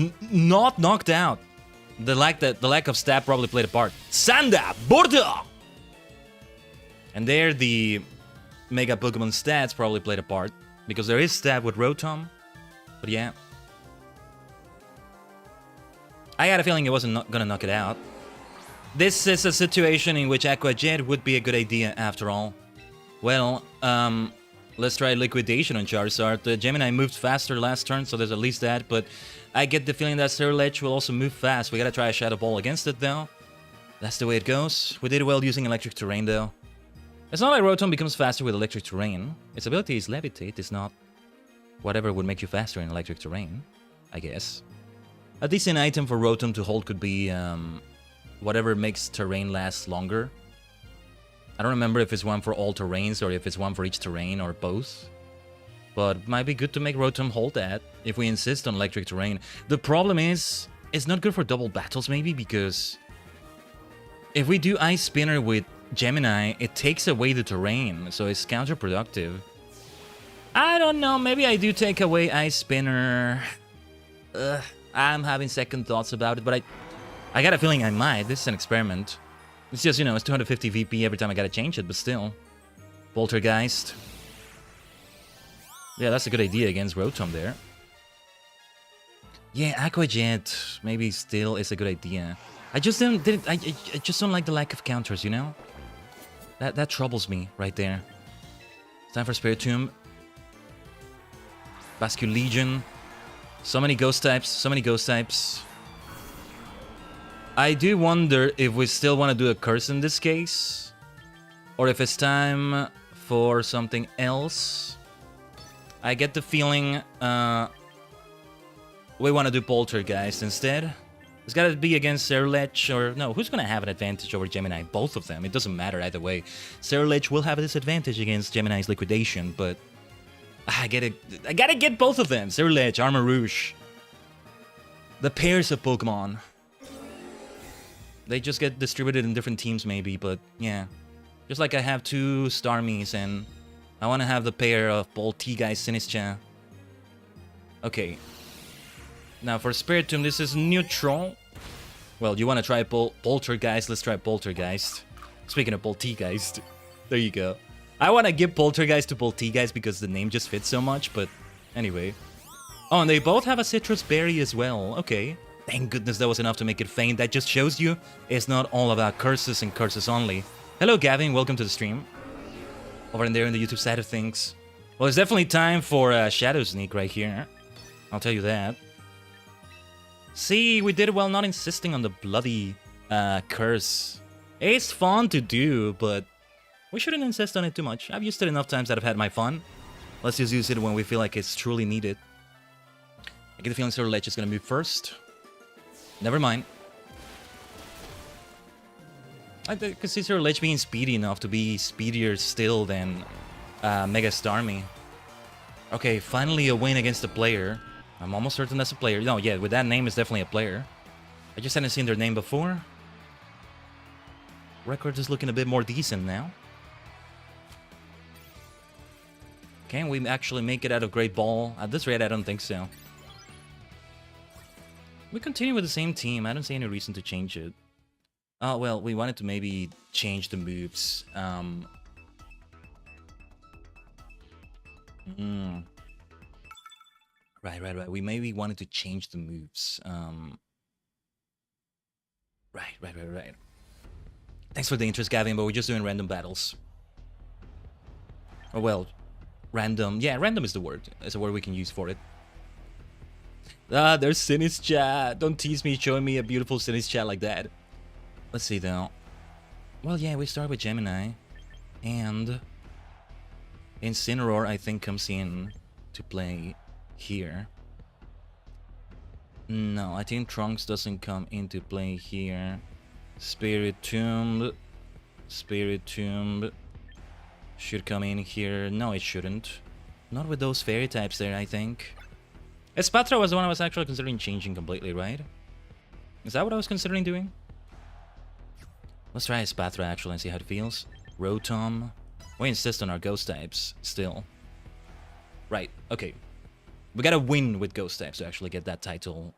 knocked out. The lack of stab probably played a part. Sanda Bordo! And there the Mega Pokemon stats probably played a part. Because there is stab with Rotom. But yeah. I had a feeling it wasn't gonna knock it out. This is a situation in which Aqua Jet would be a good idea after all. Well, let's try Liquidation on Charizard. Gemini moved faster last turn, so there's at least that, but I get the feeling that Surledge will also move fast. We gotta try a Shadow Ball against it, though. That's the way it goes. We did well using Electric Terrain, though. It's not like Rotom becomes faster with Electric Terrain. Its ability is Levitate, it's not whatever would make you faster in Electric Terrain, I guess. A decent item for Rotom to hold could be whatever makes terrain last longer. I don't remember if it's one for all terrains or if it's one for each terrain or both. But it might be good to make Rotom hold that if we insist on Electric Terrain. The problem is, it's not good for double battles maybe, because if we do Ice Spinner with Gemini, it takes away the terrain, so it's counterproductive. I don't know, maybe I do take away Ice Spinner. I'm having second thoughts about it, but I got a feeling I might. This is an experiment. It's just, you know, it's 250 VP every time I gotta change it, but still. Poltergeist. Yeah, that's a good idea against Rotom there. Yeah, Aqua Jet maybe still is a good idea. I just I just don't like the lack of counters, you know? That troubles me right there. It's time for Spiritomb. Basculegion. So many ghost types, so many ghost types. I do wonder if we still want to do a curse in this case, or if it's time for something else. I get the feeling we want to do Poltergeist instead. It's got to be against Surledge, or no, who's going to have an advantage over Gemini? Both of them. It doesn't matter either way. Surledge will have a disadvantage against Gemini's Liquidation, but I gotta get both of them. Surledge, Armor Rouge. The pairs of Pokemon. They just get distributed in different teams maybe, but yeah. Just like I have two Starmies and I want to have the pair of Poltergeist Sinistcha. Okay. Now for Spiritomb, this is neutral. Well, you want to try Poltergeist? Let's try Poltergeist. Speaking of Poltergeist, there you go. I want to give Poltergeist to Poltergeist because the name just fits so much, but anyway. Oh, and they both have a Citrus Berry as well. Okay. Thank goodness that was enough to make it faint. That just shows you it's not all about curses and curses only. Hello, Gavin. Welcome to the stream. Over in there in the YouTube side of things. Well, it's definitely time for Shadow Sneak right here. I'll tell you that. See, we did well not insisting on the bloody curse. It's fun to do, but we shouldn't insist on it too much. I've used it enough times that I've had my fun. Let's just use it when we feel like it's truly needed. I get the feeling Surledge is going to move first. Never mind. I could see Surledge being speedy enough to be speedier still than Mega Starmie. Okay, finally a win against a player. I'm almost certain that's a player. No, yeah, with that name, it's definitely a player. I just hadn't seen their name before. Record is looking a bit more decent now. Can we actually make it out of Great Ball? At this rate, I don't think so. We continue with the same team. I don't see any reason to change it. Oh, well, we wanted to maybe change the moves. Right. We maybe wanted to change the moves. Right. Thanks for the interest, Gavin, but we're just doing random battles. Oh, well, random. Yeah, random is the word. It's a word we can use for it. Ah, there's Sinistcha. Don't tease me showing me a beautiful Sinistcha like that. Let's see, though. Well, yeah, we start with Gemini. And Incineroar, I think, comes in to play here. No, I think Trunks doesn't come into play here. Spiritomb should come in here. No, it shouldn't. Not with those fairy types there, I think. Espatra was the one I was actually considering changing completely, right? Is that what I was considering doing? Let's try Espatra actually and see how it feels. Rotom. We insist on our ghost types still. Right, okay. We gotta win with ghost types to actually get that title.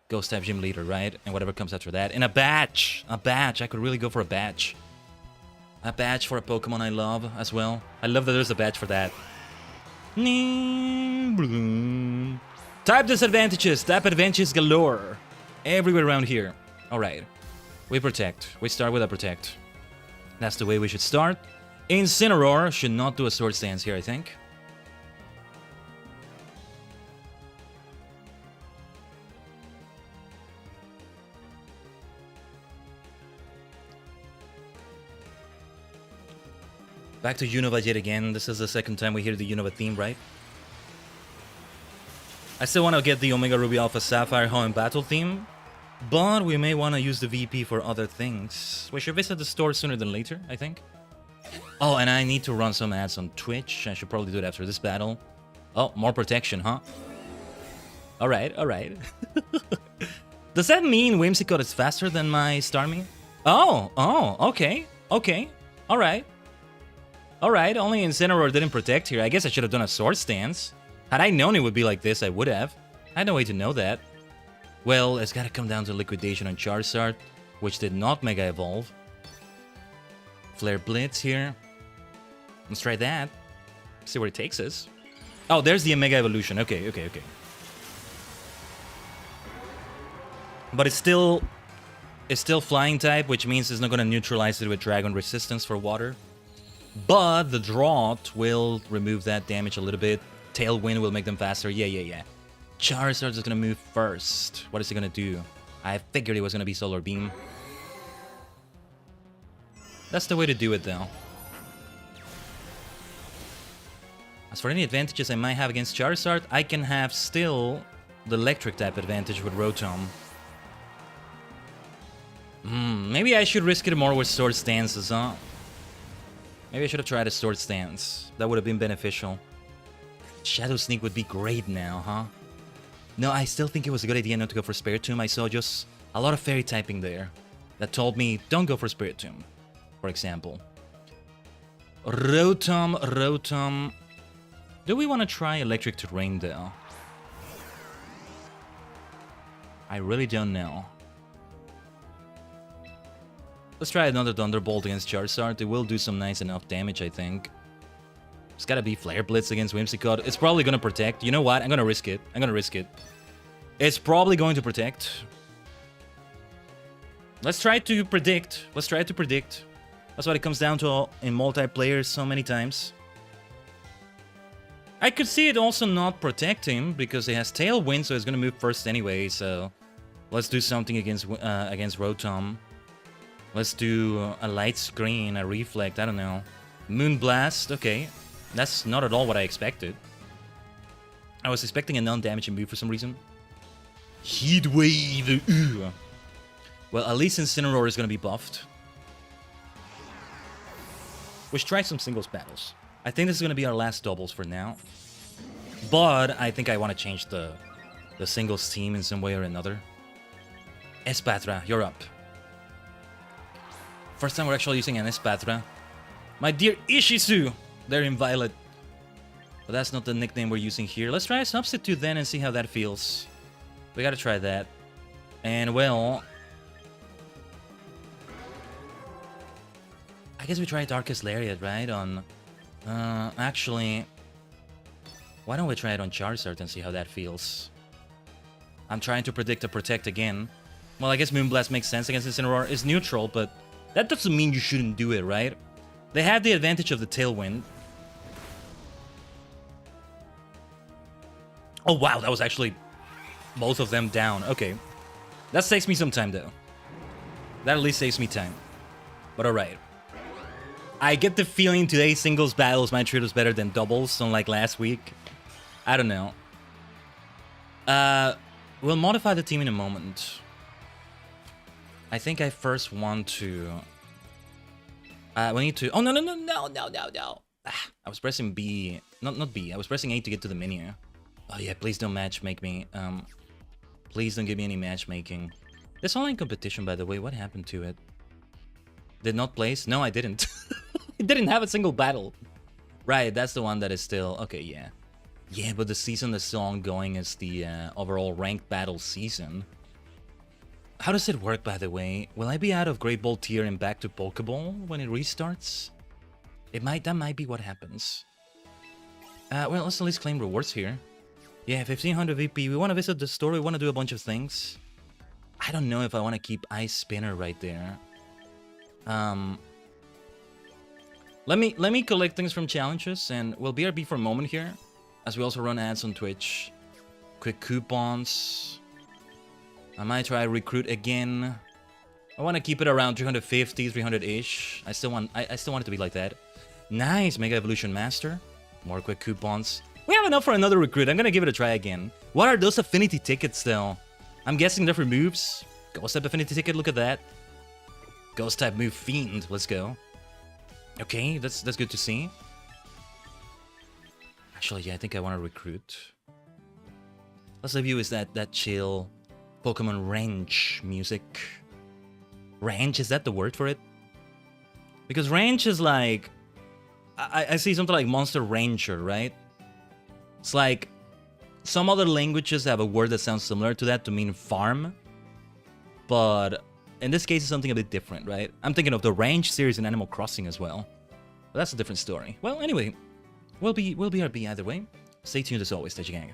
Ghost type gym leader, right? And whatever comes after that. In a batch! A batch! I could really go for a batch. A badge for a Pokemon I love as well. I love that there's a badge for that. Type disadvantages. Type advantages galore. Everywhere around here. Alright. We protect. We start with a protect. That's the way we should start. Incineroar should not do a sword stance here, I think. Back to Unova yet again. This is the second time we hear the Unova theme, right? I still want to get the Omega Ruby Alpha Sapphire Home Battle theme, but we may want to use the VP for other things. We should visit the store sooner than later, I think. Oh, and I need to run some ads on Twitch. I should probably do it after this battle. Oh, more protection, huh? Alright, alright. Does that mean Whimsicott is faster than my Starmie? Oh, okay, okay, alright. Alright, only Incineroar didn't protect here. I guess I should have done a sword stance. Had I known it would be like this, I would have. I had no way to know that. Well, it's gotta come down to Liquidation on Charizard, which did not Mega Evolve. Flare Blitz here. Let's try that. See where it takes us. Oh, there's the Mega Evolution. Okay. But it's still Flying type, which means it's not gonna neutralize it with Dragon Resistance for water. But the Drought will remove that damage a little bit. Tailwind will make them faster. Yeah. Charizard is gonna move first. What is he gonna do? I figured it was gonna be Solar Beam. That's the way to do it, though. As for any advantages I might have against Charizard, I can have still the Electric type advantage with Rotom. Maybe I should risk it more with Sword Stances, huh? Maybe I should have tried a Sword Stance. That would have been beneficial. Shadow Sneak would be great now, huh? No, I still think it was a good idea not to go for Spiritomb. I saw just a lot of Fairy typing there that told me don't go for Spiritomb, for example. Rotom. Do we want to try Electric Terrain, though? I really don't know. Let's try another Thunderbolt against Charizard. It will do some nice enough damage, I think. It's gotta be Flare Blitz against Whimsicott. It's probably gonna protect. You know what? I'm gonna risk it. It's probably going to protect. Let's try to predict. That's what it comes down to in multiplayer so many times. I could see it also not protecting because it has Tailwind, so it's gonna move first anyway. So let's do something against Rotom. Let's do a Light Screen, a Reflect, I don't know. Moonblast, okay. That's not at all what I expected. I was expecting a non-damaging move for some reason. Heat Wave! Ooh. Well, at least Incineroar is gonna be buffed. We should try some singles battles. I think this is gonna be our last doubles for now. But I think I want to change the singles team in some way or another. Espatra, you're up. First time we're actually using an Espatra. My dear Ishizu! They're in Violet. But that's not the nickname we're using here. Let's try a substitute then and see how that feels. We gotta try that. And well... I guess we try Darkest Lariat, right? On... actually... Why don't we try it on Charizard and see how that feels? I'm trying to predict a Protect again. Well, I guess Moonblast makes sense against Incineroar. It's neutral, but... that doesn't mean you shouldn't do it, right? They have the advantage of the Tailwind. Oh, wow, that was actually both of them down. Okay. That saves me some time, though. That at least saves me time. But alright. I get the feeling today's singles battles might treat us better than doubles, unlike last week. I don't know. We'll modify the team in a moment. I think I first want to... we need to... Oh, no. I was pressing B. Not B. I was pressing A to get to the menu. Oh, yeah, please don't matchmake me. Please don't give me any matchmaking. This online competition, by the way, what happened to it? Did not place? No, I didn't. It didn't have a single battle. Right, that's the one that is still... Okay, yeah. Yeah, but the season that's still ongoing is the overall ranked battle season. How does it work, by the way? Will I be out of Great Ball tier and back to Pokeball when it restarts? That might be what happens. Well, let's at least claim rewards here. Yeah, 1500 VP. We want to visit the store. We want to do a bunch of things. I don't know if I want to keep Ice Spinner right there. Let me collect things from challenges, and we'll BRB for a moment here, as we also run ads on Twitch. Quick coupons. I might try recruit again. I want to keep it around 350, 300-ish. I still want it to be like that. Nice, Mega Evolution Master. More quick coupons. We have enough for another recruit. I'm gonna give it a try again. What are those affinity tickets though? I'm guessing they're for moves. Ghost type affinity ticket, look at that. Ghost type move fiend, let's go. Okay, that's good to see. Actually, yeah, I think I want to recruit. Let's review is that chill Pokemon range music. Range, is that the word for it? Because range is like... I see something like Monster Ranger, right? It's like some other languages have a word that sounds similar to that to mean farm. But in this case, it's something a bit different, right? I'm thinking of the range series in Animal Crossing as well. But that's a different story. Well, anyway, we'll be RB either way. Stay tuned as always, Tajigen.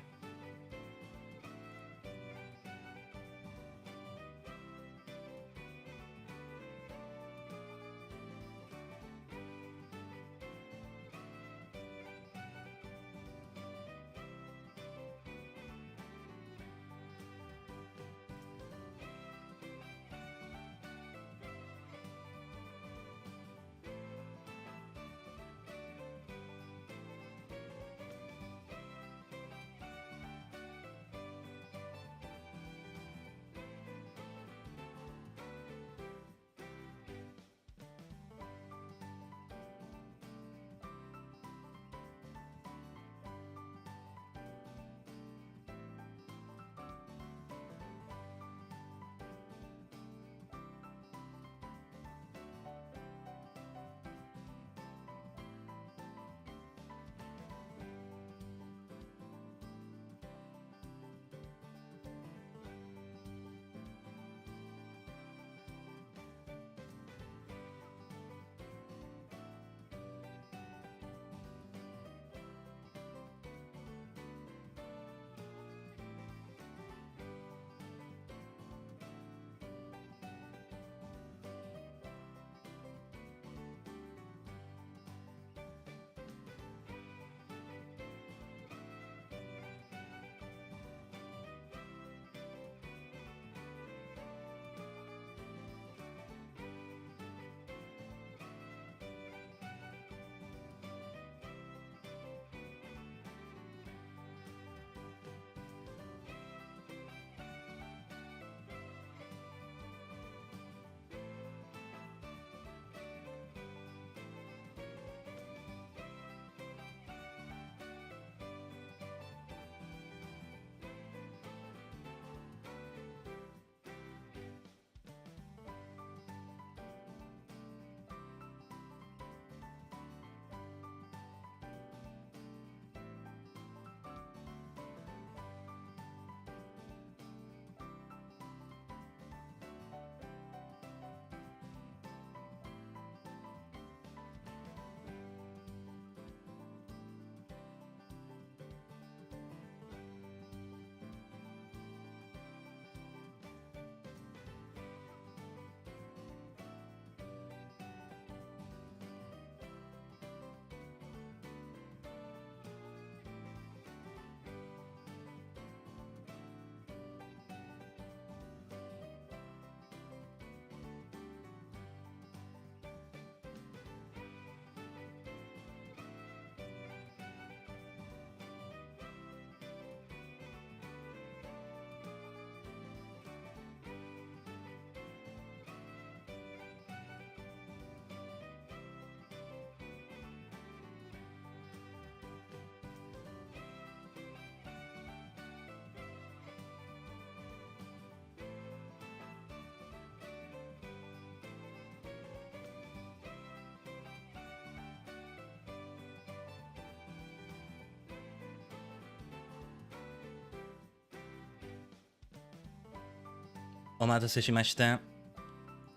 Omatase shimashita.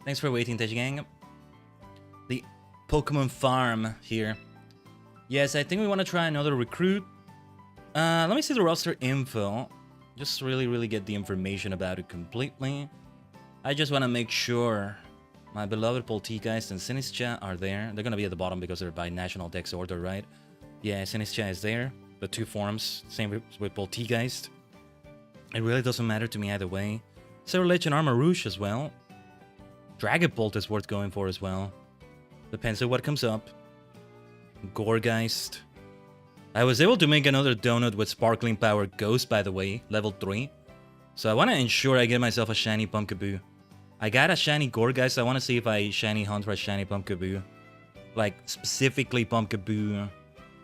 Thanks for waiting, Tajigen. The Pokemon farm here. Yes, I think we want to try another recruit. Let me see the roster info. Just really get the information about it completely. I just want to make sure my beloved Poltegeist and Sinistcha are there. They're going to be at the bottom because they're by national dex order, right? Yeah, Sinistcha is there. The 2 forms. Same with Poltegeist. It really doesn't matter to me either way. Cerulege and Armarouche as well. Dragapult is worth going for as well. Depends on what comes up. Gourgeist. I was able to make another donut with Sparkling Power Ghost, by the way, level 3. So I want to ensure I get myself a shiny Pumpkaboo. I got a shiny Gourgeist. I want to see if I shiny hunt for a shiny Pumpkaboo. Like, specifically Pumpkaboo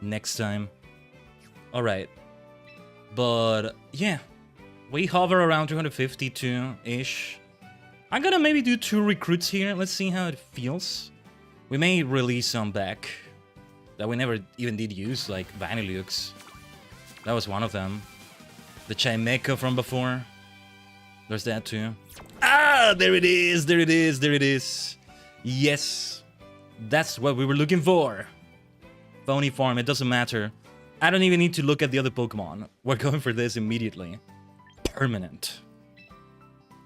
next time. Alright. But, yeah. We hover around 252-ish. I'm gonna maybe do 2 recruits here. Let's see how it feels. We may release some back that we never even did use, like Vanilluxe. That was one of them. The Chimecho from before. There's that too. Ah, there it is, there it is, there it is. Yes, that's what we were looking for. Phony farm, it doesn't matter. I don't even need to look at the other Pokemon. We're going for this immediately. Permanent.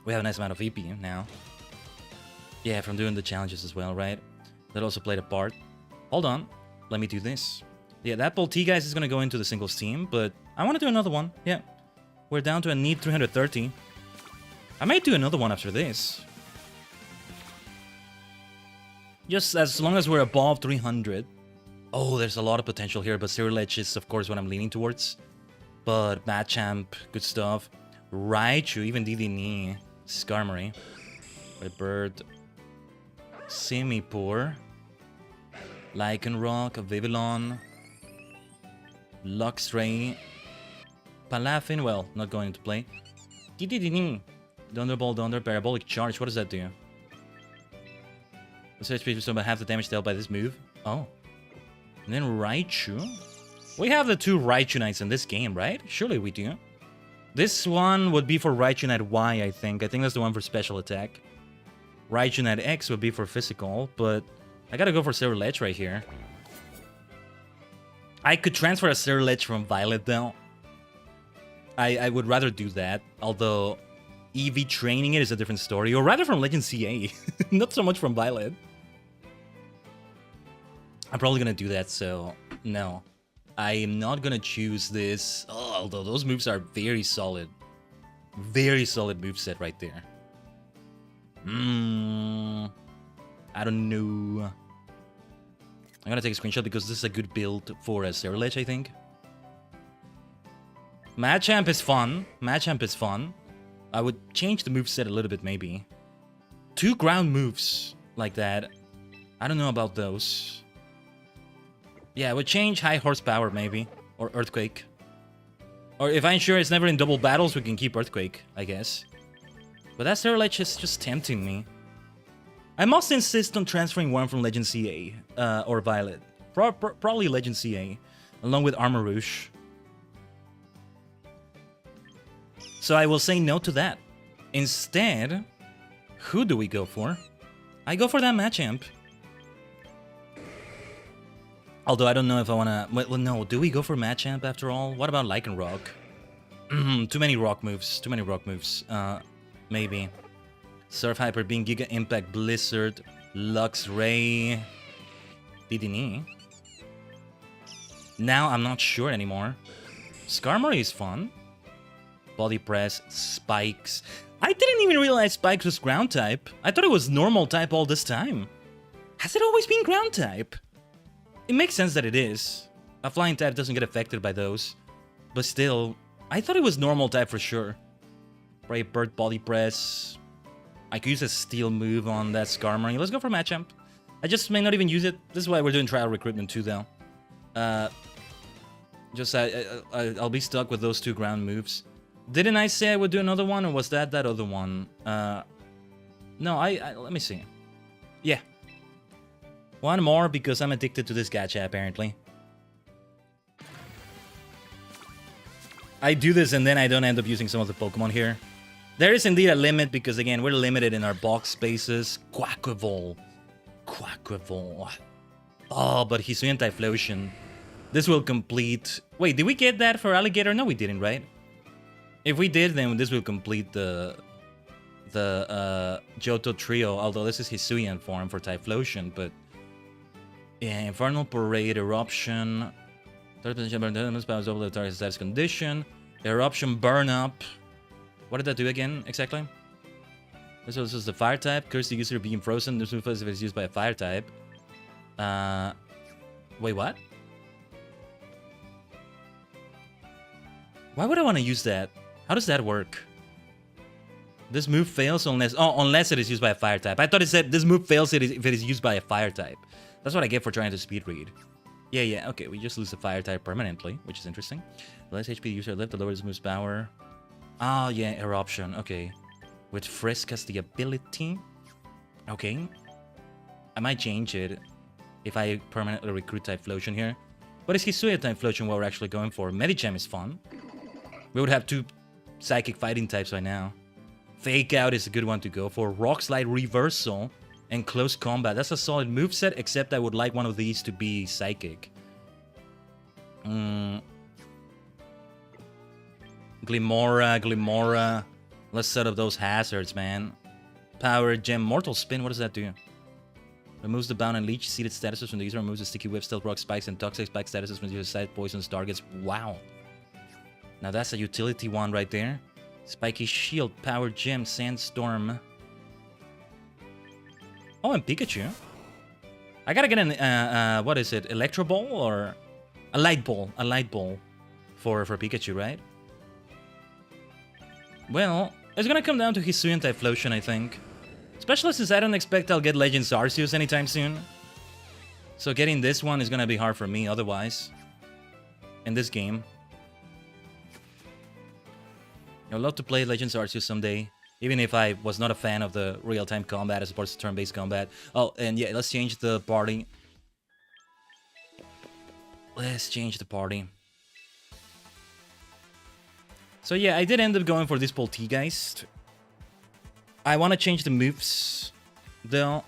We have a nice amount of EP now. Yeah, from doing the challenges as well, right? That also played a part. Hold on. Let me do this. Yeah, that Poltegeist is going to go into the singles team, but I want to do another one. Yeah. We're down to a need 330. I might do another one after this. Just as long as we're above 300. Oh, there's a lot of potential here, but Cerulege is, of course, what I'm leaning towards. But Machamp, good stuff. Raichu, even Didini. Skarmory. Bird. Simipour. Lycanroc, Vivillon, Luxray, Palafin, well, not going into play. Thunderbolt, Thunder, Parabolic Charge, what does that do? The HP is about half the damage dealt by this move. Oh. And then Raichu. We have the 2 Raichu Knights in this game, right? Surely we do. This one would be for Raichu Knight Y, I think. I think that's the one for special attack. Raichu Knight X would be for physical, but I gotta go for Cerulege right here. I could transfer a Cerulege from Violet though. I would rather do that, although EV training it is a different story, or rather from Legend CA, not so much from Violet. I'm probably gonna do that, so no. I am not gonna choose this, although those moves are very solid. Very solid moveset right there. I don't know. I'm gonna take a screenshot because this is a good build for a Cerulege, I think. Machamp is fun. Machamp is fun. I would change the moveset a little bit, maybe. 2 ground moves like that. I don't know about those. Yeah, I would change High Horsepower, maybe. Or Earthquake. Or if I'm sure it's never in double battles, we can keep Earthquake, I guess. But that Cerulege is just tempting me. I must insist on transferring one from Legend CA, or Violet. Probably Legend CA, along with Armarouche. So I will say no to that. Instead, who do we go for? I go for that Machamp. Although I don't know if I wanna... Well, no, do we go for Machamp after all? What about Lycanroc? Too many rock moves. Too many rock moves. Maybe. Surf Hyper Beam, Giga Impact, Blizzard, Luxray, Didini. Now I'm not sure anymore. Skarmory is fun. Body Press, Spikes. I didn't even realize Spikes was ground type. I thought it was normal type all this time. Has it always been ground type? It makes sense that it is. A flying type doesn't get affected by those. But still, I thought it was normal type for sure. Brave Bird, Body Press. I could use a Steel move on that Skarmory. Let's go for Machamp. I just may not even use it. This is why we're doing trial recruitment too, though. I'll be stuck with those 2 ground moves. Didn't I say I would do another one, or was that other one? No, let me see. Yeah. One more, because I'm addicted to this gacha, apparently. I do this and then I don't end up using some of the Pokemon here. There is indeed a limit because, again, we're limited in our box spaces. Quackivol. Quackivol. Oh, but Hisuian Typhlosion. This will complete... Wait, did we get that for Alligator? No, we didn't, right? If we did, then this will complete the Johto Trio, although this is Hisuian form for Typhlosion, but... Yeah, Infernal Parade, Eruption... 30% powers over the target's status condition. Eruption, Burn Up. What did that do again, exactly? This is the Fire type. Curse the user being frozen. This move if it's used by a Fire type. Wait, what? Why would I want to use that? How does that work? This move fails unless... Oh, unless it is used by a Fire type. I thought it said this move fails if it is used by a Fire type. That's what I get for trying to speed read. Yeah, okay, we just lose the Fire type permanently, which is interesting. The less HP the user left, the lower this move's power. Oh, yeah, Eruption, okay. With Frisk as the ability. Okay. I might change it if I permanently recruit Typhlosion here. But is Hisuian Typhlosion what we're actually going for? Medicham is fun. We would have 2 Psychic Fighting types right now. Fake Out is a good one to go for. Rock Slide Reversal. And Close Combat. That's a solid moveset, except I would like one of these to be Psychic. Glimora. Let's set up those hazards, man. Power Gem. Mortal Spin, what does that do? Removes the bound and leech seeded statuses from the user. Removes the sticky whip, stealth rock spikes, and toxic spike statuses from the user's side. Poisons targets. Wow. Now that's a utility one right there. Spiky Shield. Power Gem. Sandstorm. Oh, and Pikachu. I gotta get an, what is it? Electro Ball or... A Light Ball. A Light Ball for Pikachu, right? Well, it's gonna come down to Hisuian Typhlosion, I think. Especially since I don't expect I'll get Legends Arceus anytime soon. So getting this one is gonna be hard for me otherwise. In this game. I'd love to play Legends Arceus someday. Even if I was not a fan of the real-time combat as opposed to turn-based combat. Oh, and yeah, let's change the party. Let's change the party. So yeah, I did end up going for this Poltegeist. I want to change the moves, though.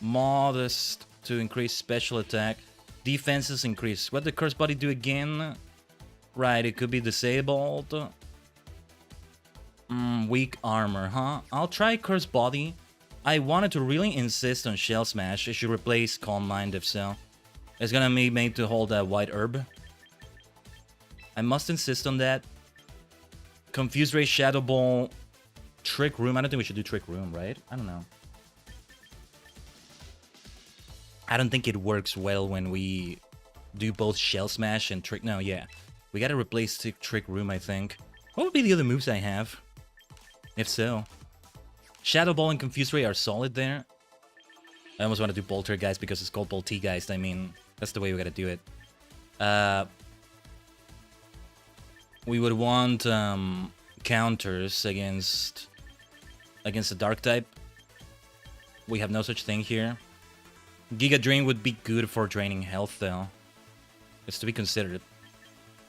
Modest to increase special attack. Defenses increase. What did Curse Body do again? Right, it could be disabled. Weak armor, huh? I'll try Curse Body. I wanted to really insist on Shell Smash. It should replace Calm Mind if so. It's gonna be made to hold a White Herb. I must insist on that. Confuse Ray, Shadow Ball, Trick Room. I don't think we should do Trick Room, right? I don't know. I don't think it works well when we do both Shell Smash and Trick... No, yeah. We gotta replace Trick Room, I think. What would be the other moves I have? If so. Shadow Ball and Confuse Ray are solid there. I almost want to do Poltergeist because it's called Poltegeist. I mean, that's the way we gotta do it. We would want counters against the Dark type. We have no such thing here. Giga Drain would be good for draining health, though. It's to be considered.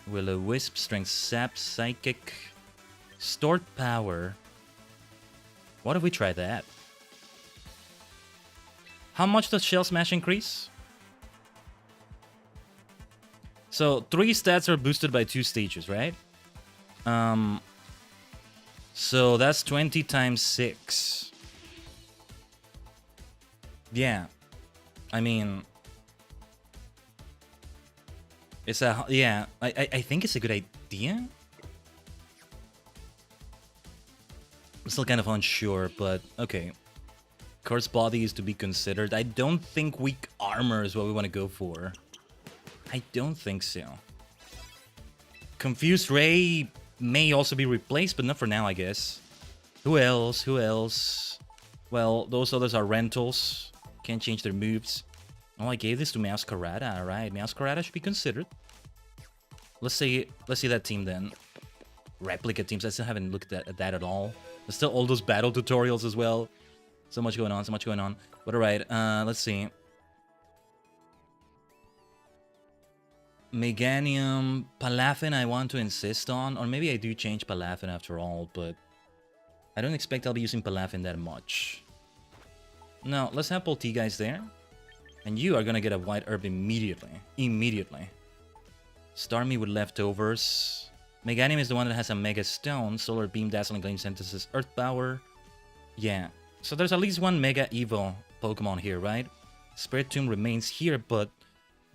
Will-O-Wisp, Strength Sap, Psychic, Stored Power. What if we try that? How much does Shell Smash increase? So 3 stats are boosted by 2 stages, right? So that's 20 times 6. Yeah. I mean... It's a... Yeah, I think it's a good idea. I'm still kind of unsure, but okay. Curse Body is to be considered. I don't think Weak Armor is what we want to go for. I don't think so. Confused Ray may also be replaced, but not for now, I guess. Who else? Who else? Well, those others are rentals. Can't change their moves. Oh, I gave this to Meowscarada. Alright, Meowscarada should be considered. Let's see that team then. Replica teams. I still haven't looked at that at all. There's still all those battle tutorials as well. So much going on, so much going on. But alright, let's see. Meganium, Palafin I want to insist on, or maybe I do change Palafin after all, but I don't expect I'll be using Palafin that much. No, let's have Polteageist there. And you are gonna get a white herb immediately. Immediately. Starmie with leftovers. Meganium is the one that has a Mega Stone. Solar Beam, Dazzling Gleam, Synthesis, Earth Power. Yeah. So there's at least one Mega Evo Pokemon here, right? Spirit Tomb remains here, but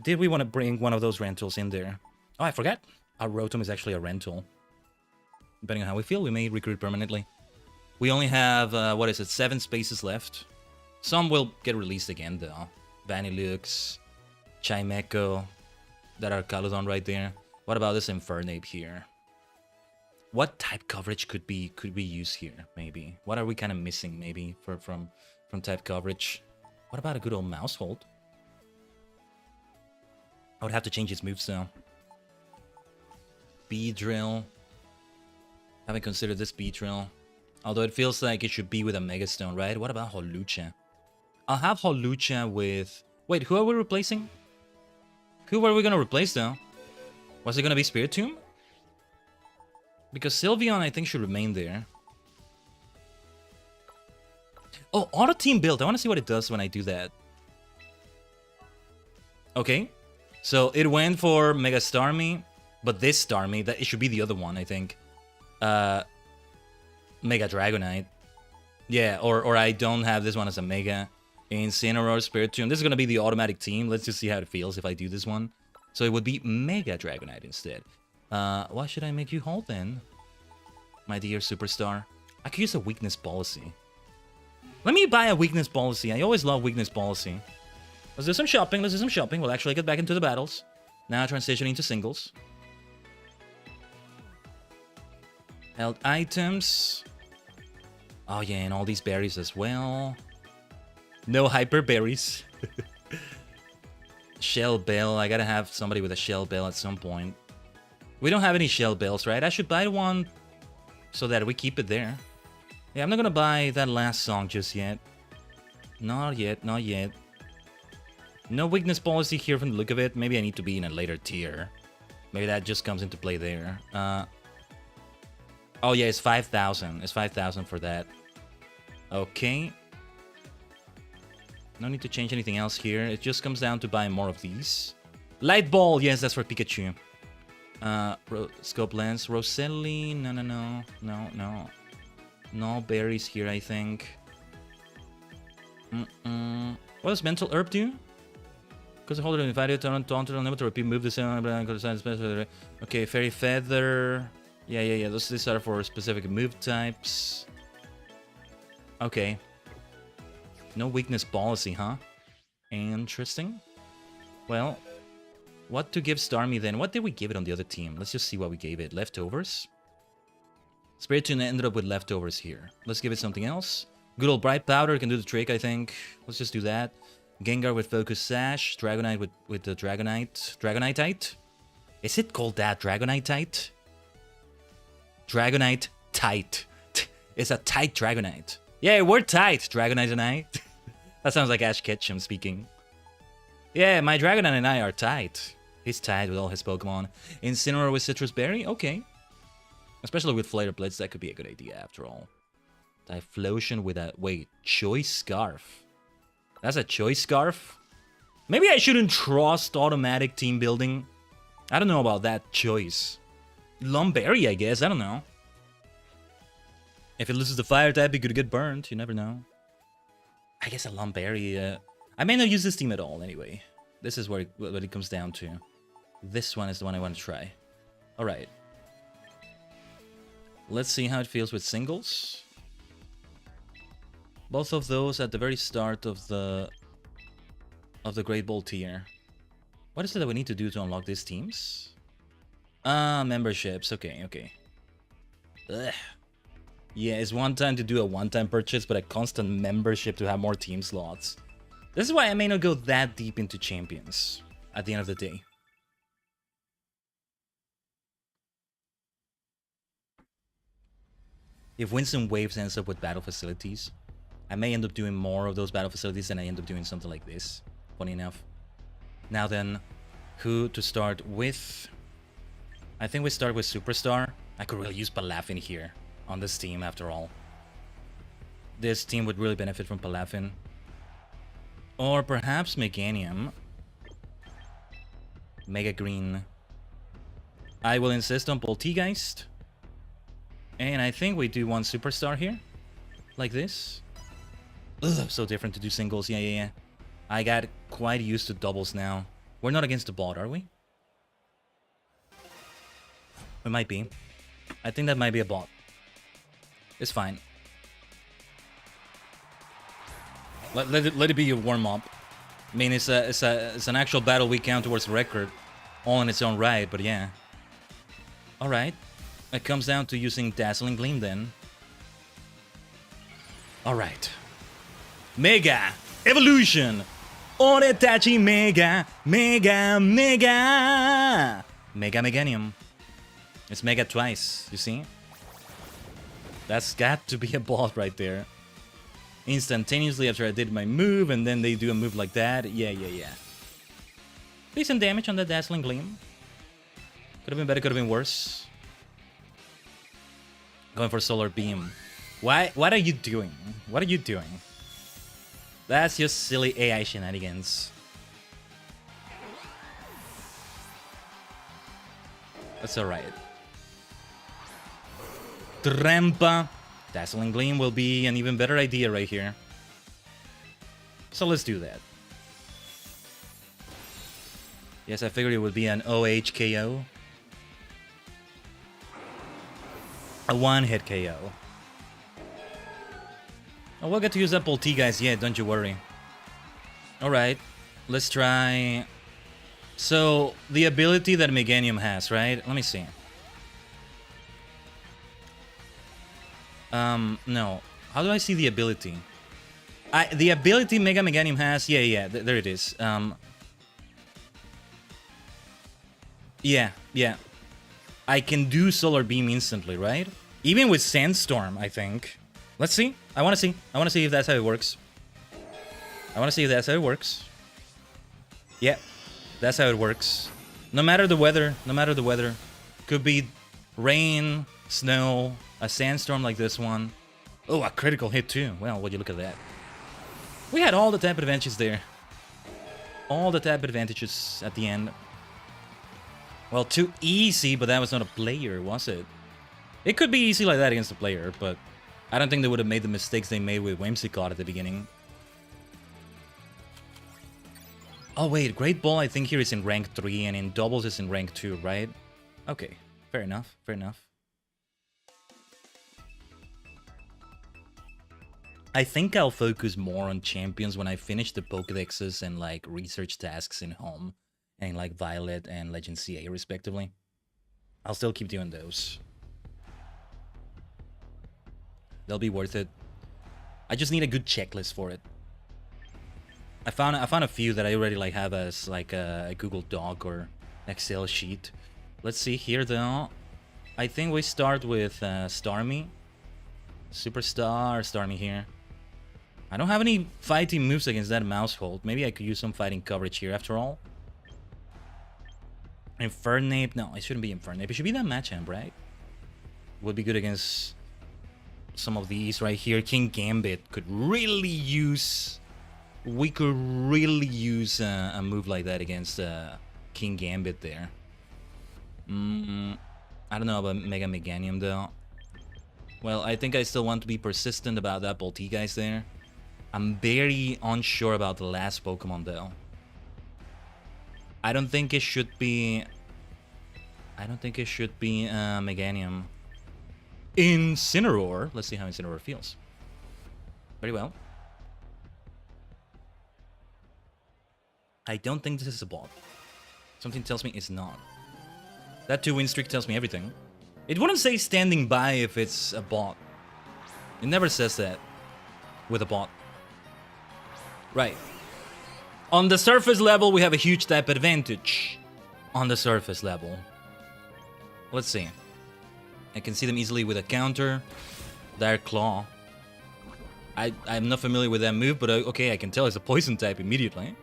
did we want to bring one of those rentals in there? Oh, I forgot. Our Rotom is actually a rental. Depending on how we feel, we may recruit permanently. We only have, 7 spaces left. Some will get released again, though. Vanilux, Chimecho, that are Caludon right there. What about this Infernape here? What type coverage could we use here, maybe? What are we kind of missing, maybe, from type coverage? What about a good old Mousehold? I would have to change its moves, though. Beedrill. Haven't considered this Beedrill. Although it feels like it should be with a Megastone, right? What about Holucha? I'll have Holucha with... Wait, who are we replacing? Who are we going to replace, though? Was it going to be Spiritomb? Because Sylveon, I think, should remain there. Oh, auto-team build. I want to see what it does when I do that. Okay. So it went for Mega Starmie, but this Starmie, it should be the other one, I think. Mega Dragonite. Yeah, or I don't have this one as a Mega. Incineroar, Spiritomb. This is going to be the automatic team. Let's just see how it feels if I do this one. So it would be Mega Dragonite instead. Why should I make you hold then? My dear superstar. I could use a weakness policy. Let me buy a weakness policy. I always love weakness policy. Let's do some shopping. Let's do some shopping. We'll actually get back into the battles. Now transitioning to singles. Held items. Oh yeah, and all these berries as well. No hyper berries. Shell Bell. I gotta have somebody with a Shell Bell at some point. We don't have any Shell Bells, right? I should buy one so that we keep it there. Yeah, I'm not gonna buy that last song just yet. Not yet, not yet. No weakness policy here from the look of it. Maybe I need to be in a later tier. Maybe that just comes into play there. Oh yeah, it's 5,000. It's 5,000 for that. Okay. No need to change anything else here. It just comes down to buying more of these. Light Ball! Yes, that's for Pikachu. Scope Lens. Roselli. No. No berries here, I think. What does Mental Herb do? Because the holder invited to unable to repeat move the same. Okay, Fairy Feather. Yeah. These are for specific move types. Okay. No weakness policy, huh? Interesting. Well, what to give Starmie then? What did we give it on the other team? Let's just see what we gave it. Leftovers? Spiritomb ended up with leftovers here. Let's give it something else. Good old Bright Powder can do the trick, I think. Let's just do that. Gengar with Focus Sash. Dragonite with the Dragonite. Dragonite-tite? Is it called that? Dragonite-tite? Dragonite-tite. It's a tight Dragonite. Yeah, we're tight, Dragonite and I. That sounds like Ash Ketchum speaking. Yeah, my Dragonite and I are tight. He's tight with all his Pokemon. Incineroar with Citrus Berry? Okay. Especially with Flare Blitz, that could be a good idea after all. Typhlosion with a... Wait, Choice Scarf? That's a Choice Scarf? Maybe I shouldn't trust automatic team building. I don't know about that choice. Lumberry, I guess. I don't know. If it loses the fire type, it could get burned. You never know. I guess a Lumberry... I may not use this team at all, anyway. This is what it comes down to. This one is the one I want to try. Alright. Let's see how it feels with singles. Both of those at the very start of the Great Ball tier. What is it that we need to do to unlock these teams? Memberships. Okay. Ugh. Yeah, it's one time to do a one-time purchase, but a constant membership to have more team slots. This is why I may not go that deep into champions at the end of the day. If Winston Waves ends up with battle facilities, I may end up doing more of those battle facilities than I end up doing something like this. Funny enough. Now then, Who to start with? I think we start with Superstar. I could really use Palafin here on this team after all. This team would really benefit from Palafin. Or perhaps Meganium. Mega Green. I will insist on Poltegeist. And I think we do one Superstar here. Like this. Ugh, so different to do singles. Yeah. I got quite used to doubles now. We're not against the bot, are we? We might be. I think that might be a bot. It's fine. Let it be a warm-up. I mean, it's an actual battle we count towards the record. All in its own right, but yeah. Alright. It comes down to using Dazzling Gleam then. Alright. Mega Evolution! Oretachi Mega Meganium. It's Mega twice, you see? That's got to be a bot right there. Instantaneously after I did my move, and then they do a move like that. Yeah. Decent damage on the Dazzling Gleam. Could have been better, could have been worse. Going for Solar Beam. What are you doing? What are you doing? That's just silly AI shenanigans. That's alright. Trampa. Dazzling Gleam will be an even better idea right here. So let's do that. Yes, I figured it would be an OHKO. A one-hit KO. Oh, we'll get to use that Poltegeist yet, don't you worry. Alright, let's try... So, the ability that Meganium has, right? Let me see. No. How do I see the ability? The ability Mega Meganium has... Yeah, there it is. Yeah. I can do Solar Beam instantly, right? Even with Sandstorm, I think. Let's see. I want to see if that's how it works. Yeah, that's how it works. No matter the weather. Could be rain, snow, a sandstorm like this one. Oh, a critical hit too. Well, would you look at that? We had all the type advantages there. All the type advantages at the end. Well, too easy, but that was not a player, was it? It could be easy like that against a player, but I don't think they would have made the mistakes they made with Whimsicott at the beginning. Oh wait, Great Ball I think here is in rank 3 and in doubles is in rank 2, right? Okay, fair enough. I think I'll focus more on champions when I finish the Pokédexes and like research tasks in home. And like Violet and Legend CA respectively. I'll still keep doing those. They'll be worth it. I just need a good checklist for it. I found a few that I already like have as like a Google Doc or Excel sheet. Let's see here though. I think we start with Starmie. Superstar Starmie here. I don't have any fighting moves against that mouse hold. Maybe I could use some fighting coverage here after all. Infernape. No, it shouldn't be Infernape. It should be that Machamp, right? Would be good against some of these right here. King Gambit could really use... We could really use a move like that against King Gambit there. I don't know about Mega Meganium though. Well, I think I still want to be persistent about that Poltegeist there. I'm very unsure about the last Pokemon though. I don't think it should be Meganium. Incineroar. Let's see how Incineroar feels. Very well. I don't think this is a bot. Something tells me it's not. That 2-win streak tells me everything. It wouldn't say standing by if it's a bot. It never says that with a bot. Right. On the surface level, we have a huge type advantage. On the surface level. Let's see. I can see them easily with a counter. Direct Claw. I'm not familiar with that move, but okay, I can tell it's a poison type immediately.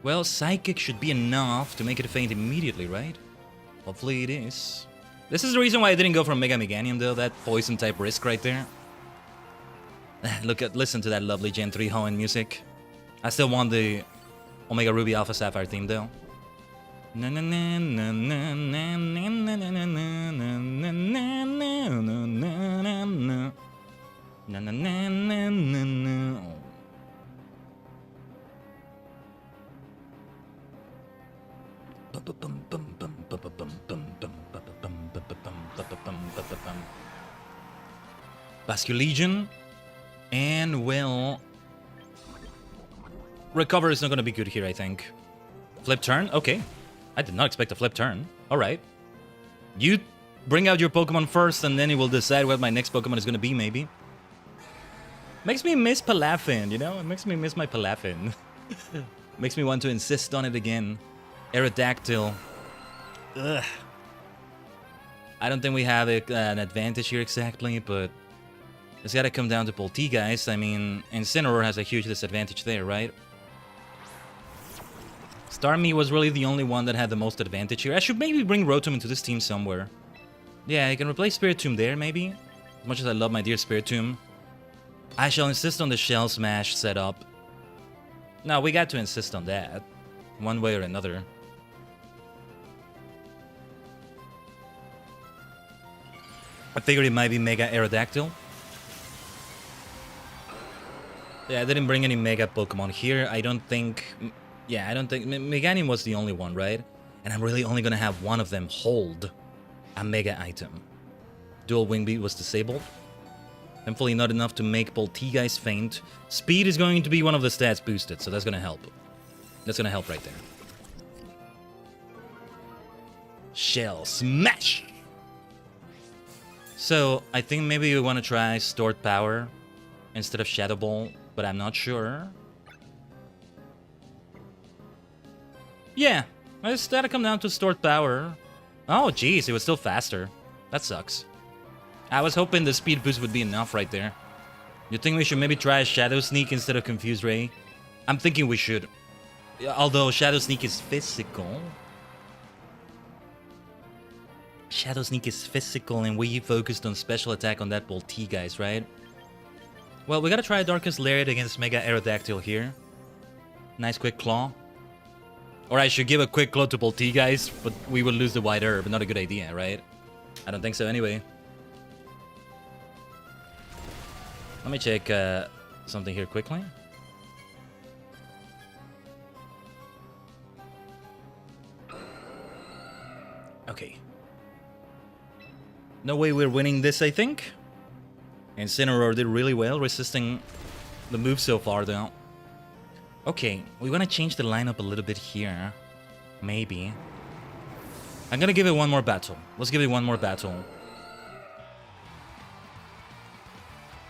Well, Psychic should be enough to make it faint immediately, right? Hopefully it is. This is the reason why I didn't go for Mega Meganium though, that poison type risk right there. Listen to that lovely Gen 3 Hoenn music. I still want the Omega Ruby Alpha Sapphire theme though. Basque Legion, and well, recover is not gonna be good here, I think. Flip turn? Okay. I did not expect a flip turn. Alright. You bring out your Pokemon first, and then you will decide what my next Pokemon is gonna be, maybe. Makes me miss Palafin, you know? It makes me miss my Palafin. Makes me want to insist on it again. Aerodactyl. Ugh. I don't think we have an advantage here exactly, but it's gotta come down to Polteageist. I mean, Incineroar has a huge disadvantage there, right? Starmie was really the only one that had the most advantage here. I should maybe bring Rotom into this team somewhere. Yeah, I can replace Spiritomb there, maybe. As much as I love my dear Spiritomb. I shall insist on the Shell Smash setup. No, we got to insist on that. One way or another. I figured it might be Mega Aerodactyl. Yeah, I didn't bring any Mega Pokemon here. I don't think... Yeah, I don't think... Meganium was the only one, right? And I'm really only gonna have one of them hold a Mega item. Dual Wing Beat was disabled. Thankfully not enough to make Polteageist faint. Speed is going to be one of the stats boosted, so that's gonna help. That's gonna help right there. Shell Smash! So, I think maybe we want to try Stored Power instead of Shadow Ball, but I'm not sure. Yeah, it's gotta come down to Stored Power. Oh, jeez, it was still faster. That sucks. I was hoping the speed boost would be enough right there. You think we should maybe try Shadow Sneak instead of Confuse Ray? I'm thinking we should. Although Shadow Sneak is physical. Shadow Sneak is physical and we focused on special attack on that Polteageist, right? Well, we gotta try Darkest Lariat against Mega Aerodactyl here. Nice quick claw. Or I should give a quick claw to Polteageist, but we will lose the White Herb. Not a good idea, right? I don't think so anyway. Let me check something here quickly. Okay. No way we're winning this, I think. Incineroar did really well, resisting the move so far, though. Okay, we want to change the lineup a little bit here. Maybe. I'm gonna give it one more battle. Let's give it one more battle.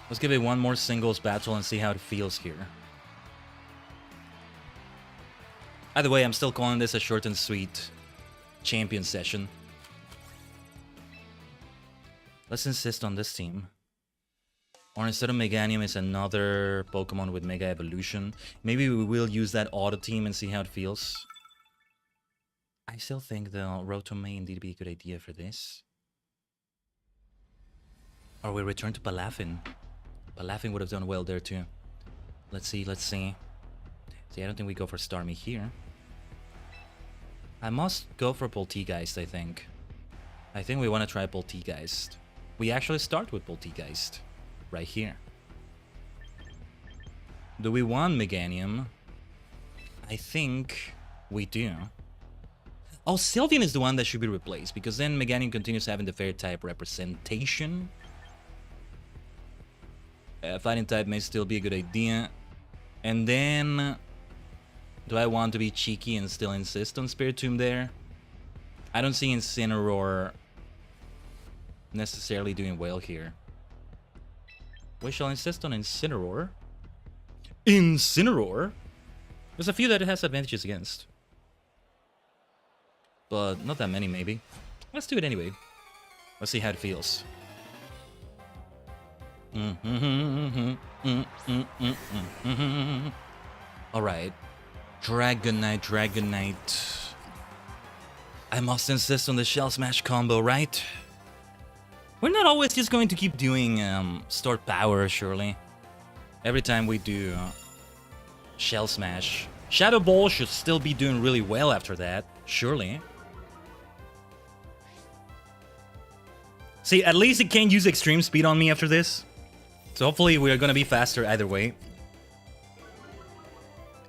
Let's give it one more singles battle and see how it feels here. Either way, I'm still calling this a short and sweet champion session. Let's insist on this team. Or instead of Meganium, it's another Pokemon with Mega Evolution. Maybe we will use that auto team and see how it feels. I still think the Rotom may indeed be a good idea for this. Or we return to Palafin. Palafin would have done well there too. Let's see, let's see. See, I don't think we go for Starmie here. I must go for Polteageist, I think. I think we want to try Polteageist. We actually start with Polteageist. Right here. Do we want Meganium? I think we do. Oh, Sylveon is the one that should be replaced, because then Meganium continues having the Fairy type representation. Fighting type may still be a good idea. And then... do I want to be cheeky and still insist on Spiritomb there? I don't see Incineroar necessarily doing well here. We shall insist on Incineroar. Incineroar? There's a few that it has advantages against. But not that many, maybe. Let's do it anyway. Let's see how it feels. Alright. Dragonite, Dragonite. I must insist on the Shell Smash combo, right? We're not always just going to keep doing stored power, surely. Every time we do Shell Smash. Shadow Ball should still be doing really well after that, surely. See, at least it can't use extreme speed on me after this. So hopefully we're gonna be faster either way.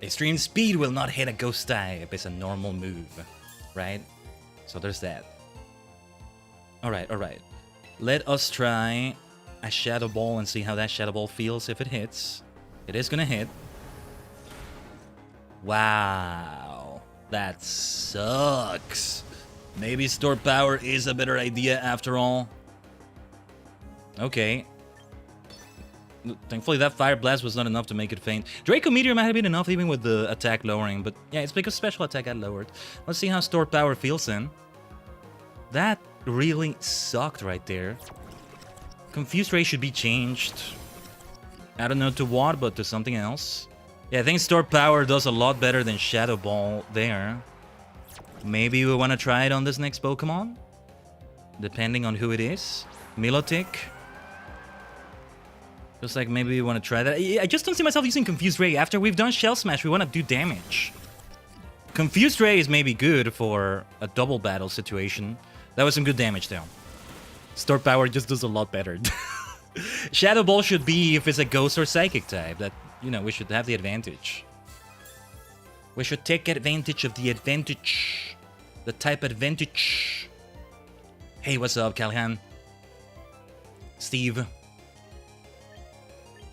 Extreme speed will not hit a ghost type. It's a normal move, right? So there's that. Alright, alright. Let us try a Shadow Ball and see how that Shadow Ball feels if it hits. It is gonna hit. Wow. That sucks. Maybe stored power is a better idea after all. Okay. Thankfully that Fire Blast was not enough to make it faint. Draco Meteor might have been enough even with the attack lowering, but yeah, it's because special attack got lowered. Let's see how stored power feels in. That really sucked right there. Confused Ray should be changed. I don't know to what, but to something else. Yeah, I think stored power does a lot better than Shadow Ball there. Maybe we want to try it on this next Pokemon? Depending on who it is. Milotic. Just like maybe we want to try that. I just don't see myself using Confused Ray. After we've done Shell Smash, we want to do damage. Confused Ray is maybe good for a double battle situation. That was some good damage though. Stored Power just does a lot better. Shadow Ball should be if it's a Ghost or Psychic type. That, you know, we should have the advantage. We should take advantage of the advantage. The type advantage. Hey, what's up, Callahan? Steve.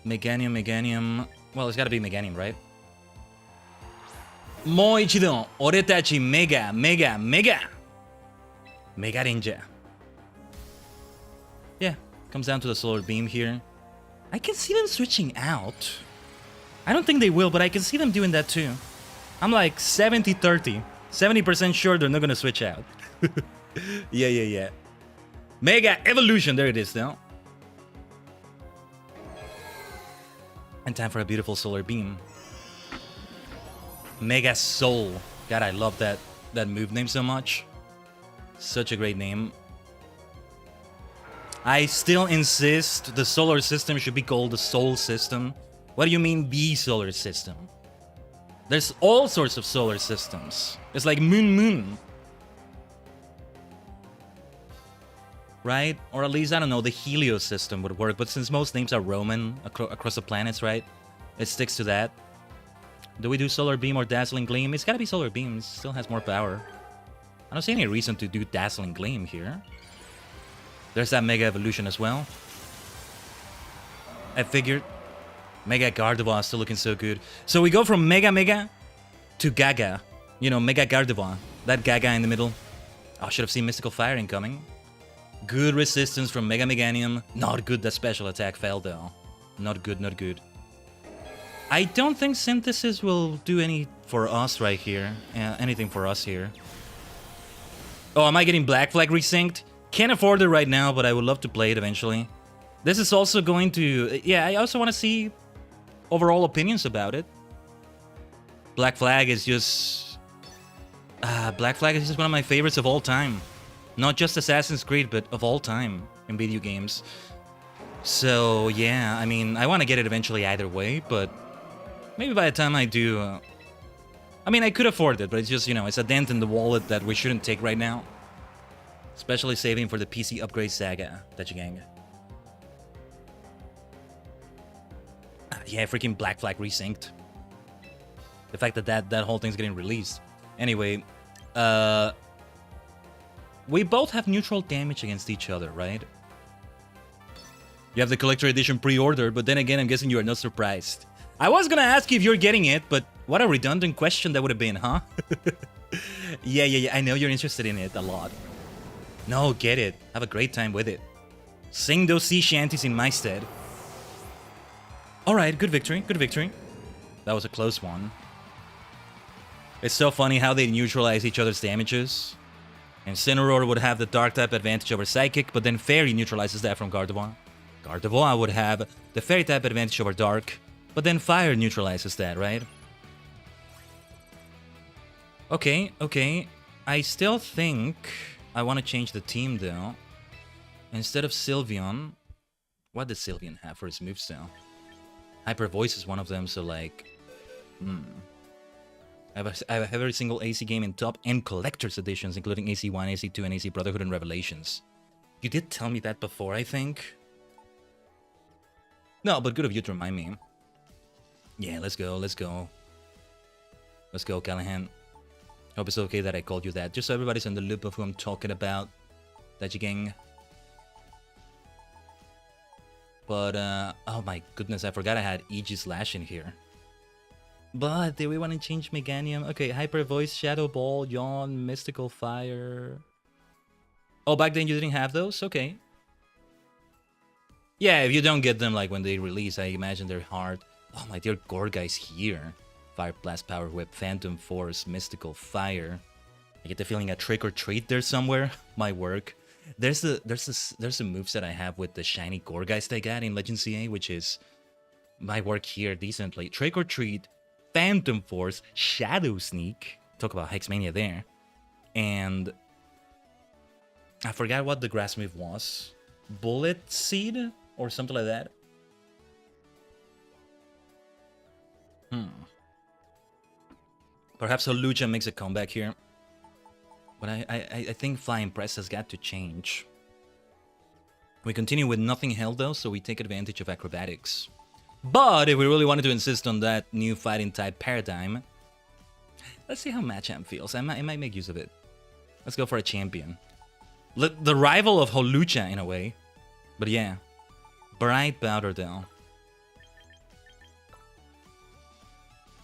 Meganium, Meganium. Well, it's gotta be Meganium, right? Moichido, oretachi, mega, mega, mega. Mega Ninja. Yeah, comes down to the Solar Beam here. I can see them switching out. I don't think they will, but I can see them doing that too. I'm like 70-30. 70% sure they're not gonna switch out. Yeah. Mega Evolution, there it is now. And time for a beautiful Solar Beam. Mega Soul. God, I love that move name so much. Such a great name. I still insist the solar system should be called the Soul System. What do you mean the solar system? There's all sorts of solar systems. It's like Moon. Right? Or at least, I don't know, the Helio system would work. But since most names are Roman across the planets, right? It sticks to that. Do we do Solar Beam or Dazzling Gleam? It's gotta be Solar Beam. It still has more power. I don't see any reason to do Dazzling Gleam here. There's that Mega Evolution as well. I figured. Mega Gardevoir is still looking so good. So we go from Mega to Gaga. You know, Mega Gardevoir. That Gaga in the middle. Oh, I should have seen Mystical Fire incoming. Good resistance from Mega Meganium. Not good that special attack fell though. Not good, not good. I don't think Synthesis will do any for us right here. Anything for us here. Oh, am I getting Black Flag resynced? Can't afford it right now, but I would love to play it eventually. This is also going to... Yeah, I also want to see overall opinions about it. Black Flag is just... Black Flag is just one of my favorites of all time. Not just Assassin's Creed, but of all time in video games. So, yeah, I mean, I want to get it eventually either way, but maybe by the time I do... I mean, I could afford it, but it's just, you know, it's a dent in the wallet that we shouldn't take right now. Especially saving for the PC upgrade saga, Tajigen. Yeah, freaking Black Flag resynced. The fact that whole thing's getting released. Anyway, we both have neutral damage against each other, right? You have the Collector Edition pre-order, but then again, I'm guessing you are not surprised. I was gonna ask you if you're getting it, but what a redundant question that would have been, huh? Yeah, I know you're interested in it a lot. No, get it. Have a great time with it. Sing those sea shanties in my stead. Alright, good victory, good victory. That was a close one. It's so funny how they neutralize each other's damages. Incineroar would have the Dark type advantage over Psychic, but then Fairy neutralizes that from Gardevoir. Gardevoir would have the Fairy type advantage over Dark, but then Fire neutralizes that, right? Okay, okay. I still think I want to change the team though. Instead of Sylveon, what does Sylveon have for his moveset? Hyper Voice is one of them, so like... I have every single AC game in top and collector's editions, including AC1, AC2, and AC Brotherhood and Revelations. You did tell me that before, I think. No, but good of you to remind me. Yeah, let's go, let's go. Let's go, Callahan. Hope it's okay that I called you that, just so everybody's in the loop of who I'm talking about. Tajigen. But, oh my goodness, I forgot I had Aegislash in here. But, do we want to change Meganium? Okay, Hyper Voice, Shadow Ball, Yawn, Mystical Fire. Oh, back then you didn't have those? Okay. Yeah, if you don't get them like when they release, I imagine they're hard. Oh, my dear Gorgai's here. Fire Blast, Power Whip, Phantom Force, Mystical Fire. I get the feeling a Trick or Treat there somewhere. My work. There's a moveset I have with the shiny Gorgeist I got in Legend CA, which is my work here decently. Trick or Treat, Phantom Force, Shadow Sneak. Talk about Hexmania there. And I forgot what the grass move was. Bullet Seed or something like that. Perhaps Holucha makes a comeback here. But I think Flying Press has got to change. We continue with nothing held though, so we take advantage of acrobatics. But if we really wanted to insist on that new fighting type paradigm, let's see how Machamp feels. I might make use of it. Let's go for a champion. The rival of Holucha in a way. But yeah. Bright Powder though.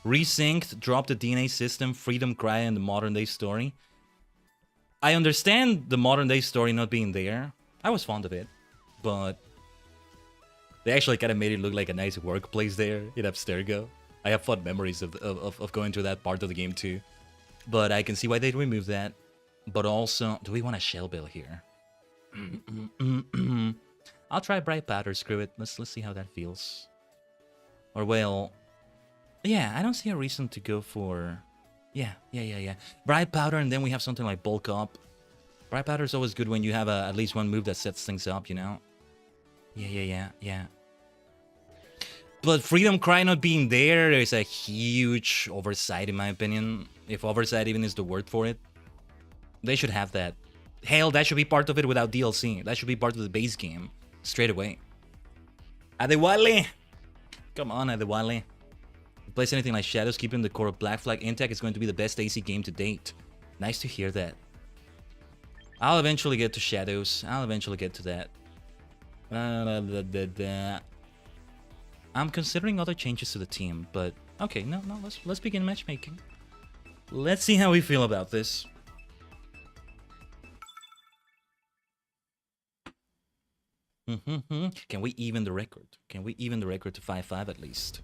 Resynced, drop the DNA system, Freedom Cry, and the modern day story. I understand the modern day story not being there. I was fond of it, but they actually kind of made it look like a nice workplace there in Abstergo. I have fond memories of going to that part of the game too. But I can see why they'd remove that. But also, do we want a Shell Bill here? I'll try Bright Powder, screw it. Let's see how that feels. Or well, yeah, I don't see a reason to go for... Yeah. Bright Powder, and then we have something like Bulk Up. Bright Powder is always good when you have at least one move that sets things up, you know? Yeah. But Freedom Cry not being there is a huge oversight, in my opinion. If oversight even is the word for it. They should have that. Hell, that should be part of it without DLC. That should be part of the base game. Straight away. Adewale! Come on, Adewale. Place anything like Shadows, keeping the core of Black Flag intact is going to be the best AC game to date. Nice to hear that. I'll eventually get to Shadows. I'll eventually get to that. I'm considering other changes to the team, but okay, no, let's begin matchmaking. Let's see how we feel about this. Can we even the record? Can we even the record to 5-5 at least?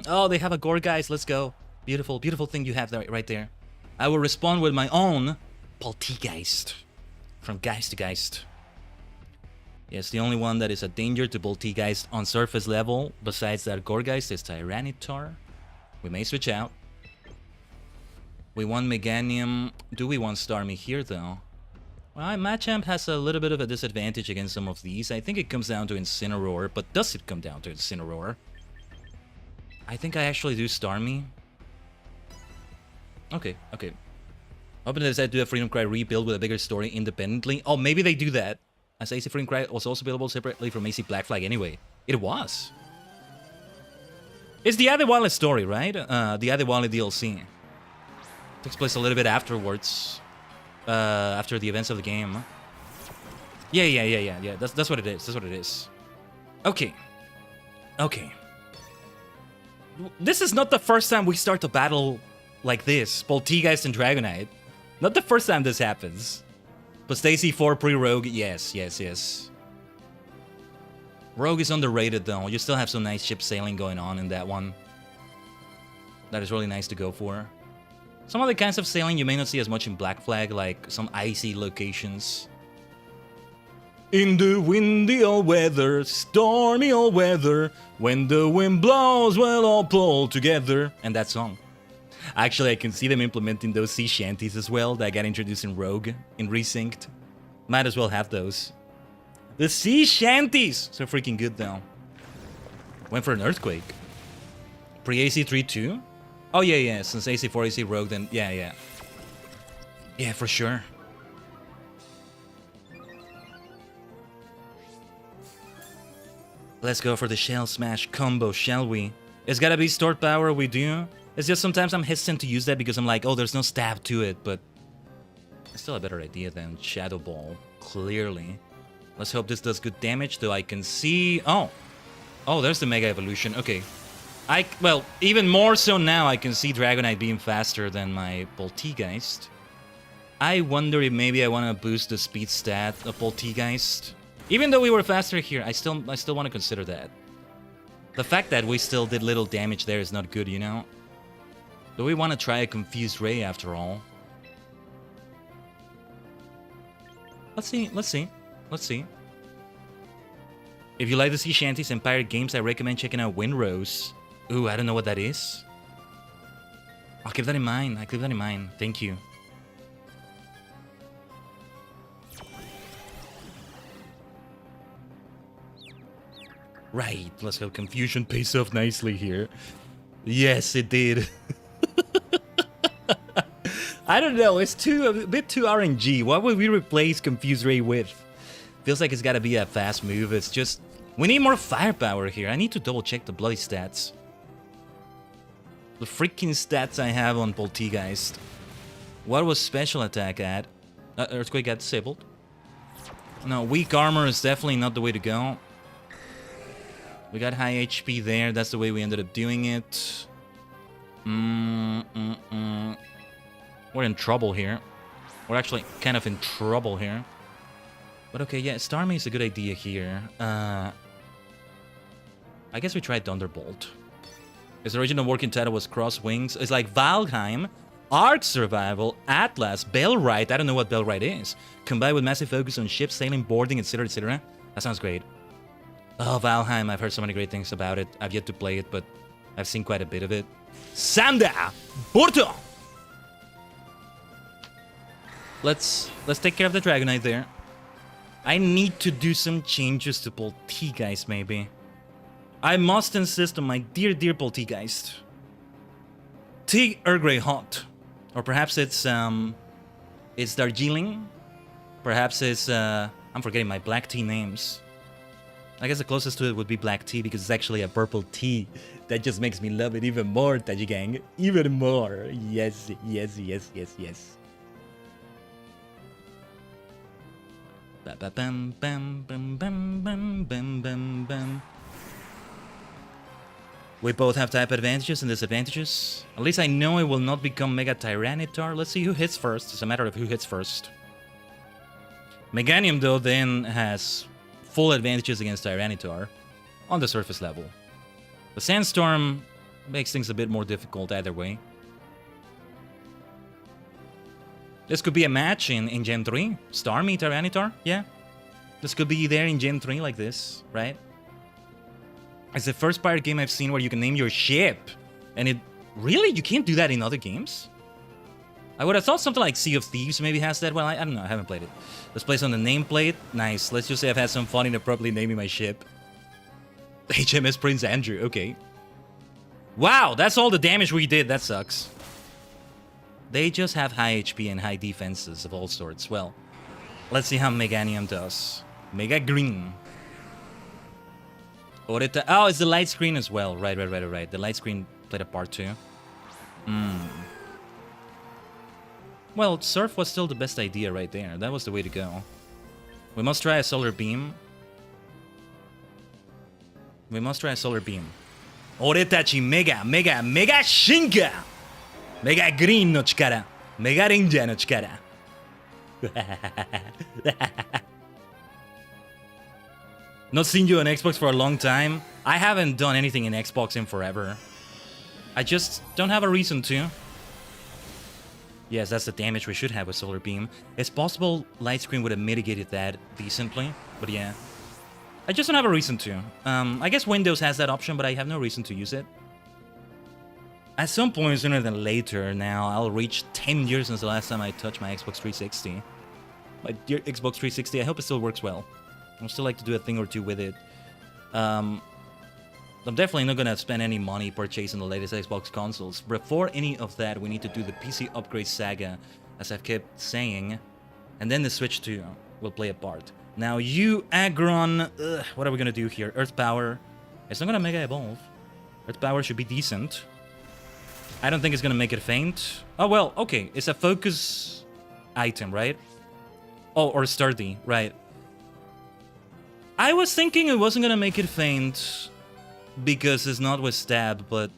Oh, they have a Gorgeist. Let's go. Beautiful, beautiful thing you have there, right there. I will respond with my own Poltegeist. From Geist to Geist. Yes, the only one that is a danger to Poltegeist on surface level, besides that Gorgeist, is Tyranitar. We may switch out. We want Meganium. Do we want Starmie here, though? Well, Machamp has a little bit of a disadvantage against some of these. I think it comes down to Incineroar, but does it come down to Incineroar? I think I actually do Starmie. Okay. Hoping they decide to do a Freedom Cry rebuild with a bigger story independently. Oh, maybe they do that. As AC Freedom Cry was also available separately from AC Black Flag anyway. It was. It's the Adewale story, right? The Adewale DLC. Takes place a little bit afterwards. After the events of the game. Yeah. That's what it is. That's what it is. Okay. This is not the first time we start a battle like this. Poltegeist and Dragonite. Not the first time this happens. But Stacy 4 pre-Rogue, yes. Rogue is underrated though. You still have some nice ship sailing going on in that one. That is really nice to go for. Some other kinds of sailing you may not see as much in Black Flag, like some icy locations. In the windy old weather, stormy old weather, when the wind blows, we'll all pull together. And that song. Actually, I can see them implementing those sea shanties as well that got introduced in Rogue, in Resynced. Might as well have those. The sea shanties! So freaking good though. Went for an earthquake. Pre-AC 3-2? Oh yeah, since AC4, AC Rogue, then yeah. Yeah, for sure. Let's go for the Shell Smash combo, shall we? It's gotta be stored power, we do. It's just sometimes I'm hesitant to use that because I'm like, oh, there's no stab to it, but it's still a better idea than Shadow Ball, clearly. Let's hope this does good damage, though I can see... Oh, there's the Mega Evolution, okay. Well, even more so now, I can see Dragonite being faster than my Polteageist. I wonder if maybe I want to boost the speed stat of Polteageist. Even though we were faster here, I still want to consider that. The fact that we still did little damage there is not good, you know? Do we want to try a Confused Ray after all? Let's see. If you like the Sea Shanties and pirate games, I recommend checking out Windrose. Ooh, I don't know what that is. I'll keep that in mind. Thank you. Right, let's go. Confusion pays off nicely here. Yes, it did. I don't know, it's a bit too RNG. What would we replace Confused Ray with? Feels like it's gotta be a fast move. It's just... we need more firepower here. I need to double check the bloody stats. The freaking stats I have on Polteageist. What was special attack at? Earthquake got disabled. No, weak armor is definitely not the way to go. We got high HP there. That's the way we ended up doing it. We're in trouble here. We're actually kind of in trouble here. But okay, yeah, Starmie is a good idea here. I guess we tried Thunderbolt. His original working title was Cross Wings. It's like Valheim, Ark Survival, Atlas, Bellrite. I don't know what Bellrite is. Combined with massive focus on ships, sailing, boarding, etc., etc. That sounds great. Oh, Valheim, I've heard so many great things about it. I've yet to play it, but I've seen quite a bit of it. Sanda! Porto! Let's take care of the Dragonite there. I need to do some changes to Polteageist, maybe. I must insist on my dear Polteageist. Tea Earl Grey Hot. Or perhaps it's Darjeeling. Perhaps it's, I'm forgetting my black tea names. I guess the closest to it would be black tea because it's actually a purple tea. That just makes me love it even more, Tajigen. Even more. Yes. Bam, bam, bam, bam, bam, bam, bam, bam. We both have type advantages and disadvantages. At least I know it will not become Mega Tyranitar. Let's see who hits first. It's a matter of who hits first. Meganium, though, then has full advantages against Tyranitar on the surface level. The Sandstorm makes things a bit more difficult either way. This could be a match in Gen 3. Starmie, Tyranitar, yeah. This could be there in Gen 3 like this, right? It's the first pirate game I've seen where you can name your ship. And it... really? You can't do that in other games? I would have thought something like Sea of Thieves maybe has that. Well, I don't know. I haven't played it. Let's place on the nameplate. Nice. Let's just say I've had some fun inappropriately naming my ship. HMS Prince Andrew. Okay. Wow, that's all the damage we did. That sucks. They just have high HP and high defenses of all sorts. Well, let's see how Meganium does. Mega Green. Oreta. Oh, it's the light screen as well. Right. The light screen played a part too. Well, Surf was still the best idea right there. That was the way to go. We must try a Solar Beam. Oretachi Mega Shinka! Mega Green no Chikara! Mega Ninja no Chikara! Not seen you on Xbox for a long time. I haven't done anything in Xbox in forever. I just don't have a reason to. Yes, that's the damage we should have with Solar Beam. It's possible Light Screen would have mitigated that decently, but yeah. I just don't have a reason to. I guess Windows has that option, but I have no reason to use it. At some point sooner than later now, I'll reach 10 years since the last time I touched my Xbox 360. My dear Xbox 360, I hope it still works well. I'd still like to do a thing or two with it. I'm definitely not gonna spend any money purchasing the latest Xbox consoles. Before any of that, we need to do the PC upgrade saga, as I've kept saying. And then the Switch 2 will play a part. Now you, Agron, what are we gonna do here? Earth Power. It's not gonna Mega Evolve. Earth Power should be decent. I don't think it's gonna make it faint. Oh well, okay. It's a focus item, right? Oh, or sturdy, right. I was thinking it wasn't gonna make it faint because it's not with stab, but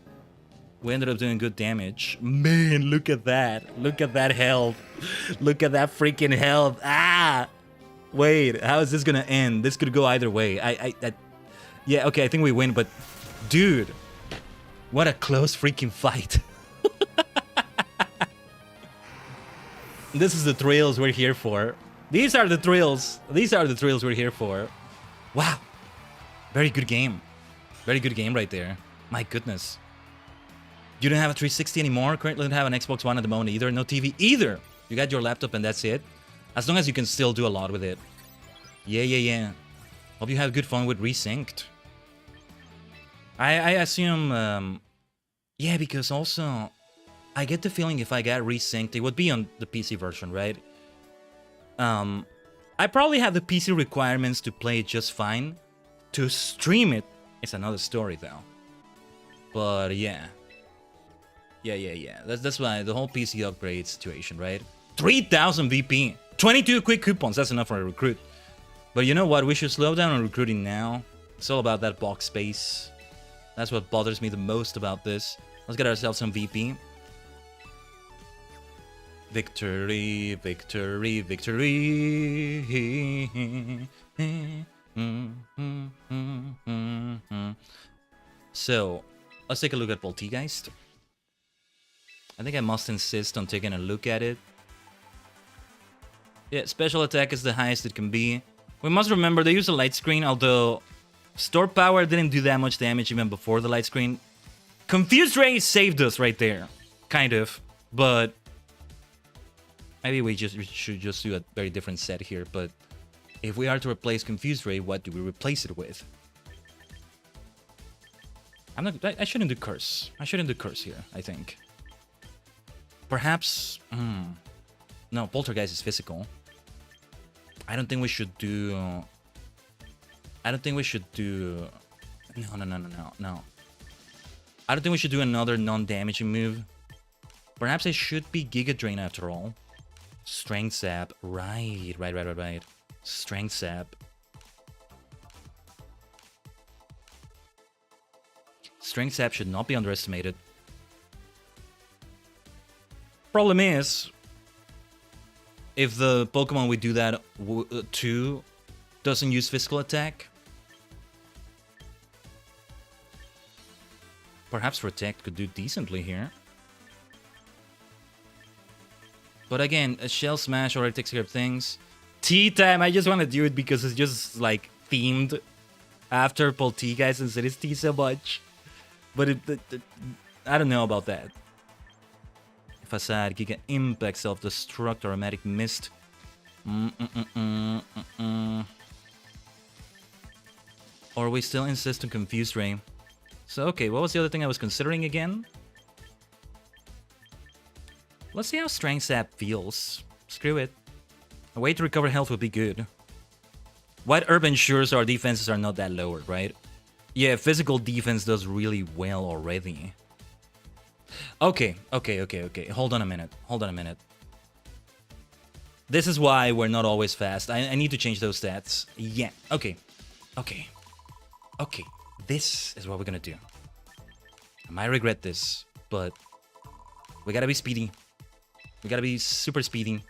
we ended up doing good damage. Man, look at that. Look at that health. Look at that freaking health. Ah! Wait, how is this gonna end? This could go either way. Yeah, okay, I think we win, but dude, what a close freaking fight. This is the thrills we're here for. These are the thrills. These are the thrills we're here for. Wow. Very good game. Very good game right there. My goodness. You don't have a 360 anymore? Currently don't have an Xbox One at the moment either. No TV either. You got your laptop and that's it. As long as you can still do a lot with it. Yeah. Hope you have good fun with Resynced. I assume... yeah, because also... I get the feeling if I got Resynced, it would be on the PC version, right? I probably have the PC requirements to play it just fine. To stream it, it's another story though. But yeah. Yeah. That's why the whole PC upgrade situation, right? 3,000 VP. 22 quick coupons, that's enough for a recruit. But you know what, we should slow down on recruiting now. It's all about that box space. That's what bothers me the most about this. Let's get ourselves some VP. Victory, victory, victory. So, let's take a look at Poltergeist. I think I must insist on taking a look at it. Yeah, special attack is the highest it can be. We must remember they use a light screen, although store power didn't do that much damage even before the light screen. Confused Ray saved us right there. Kind of. But maybe we should just do a very different set here. But if we are to replace Confused Ray, what do we replace it with? I shouldn't do Curse. I shouldn't do Curse here, I think. Perhaps... No, Poltergeist is physical. I don't think we should do... No. I don't think we should do another non-damaging move. Perhaps it should be Giga Drain after all. Strength Sap. Right. Strength Sap. Strength Sap should not be underestimated. Problem is, if the Pokemon we do that to doesn't use physical attack, perhaps Protect could do decently here. But again, a Shell Smash already takes care of things. Tea Time, I just want to do it because it's just like themed after Poltergeist since it is tea so much. But I don't know about that. Facade, Giga Impact, Self-Destruct, Aromatic Mist. Or we still insist on Confused Ray. So, okay, what was the other thing I was considering again? Let's see how Strength Sap feels. Screw it. A way to recover health would be good. White Herb ensures our defenses are not that lowered, right? Yeah, physical defense does really well already. Okay. Hold on a minute. This is why we're not always fast. I need to change those stats. Yeah, okay. This is what we're gonna do. I might regret this, but we gotta be speedy. We gotta be super speedy.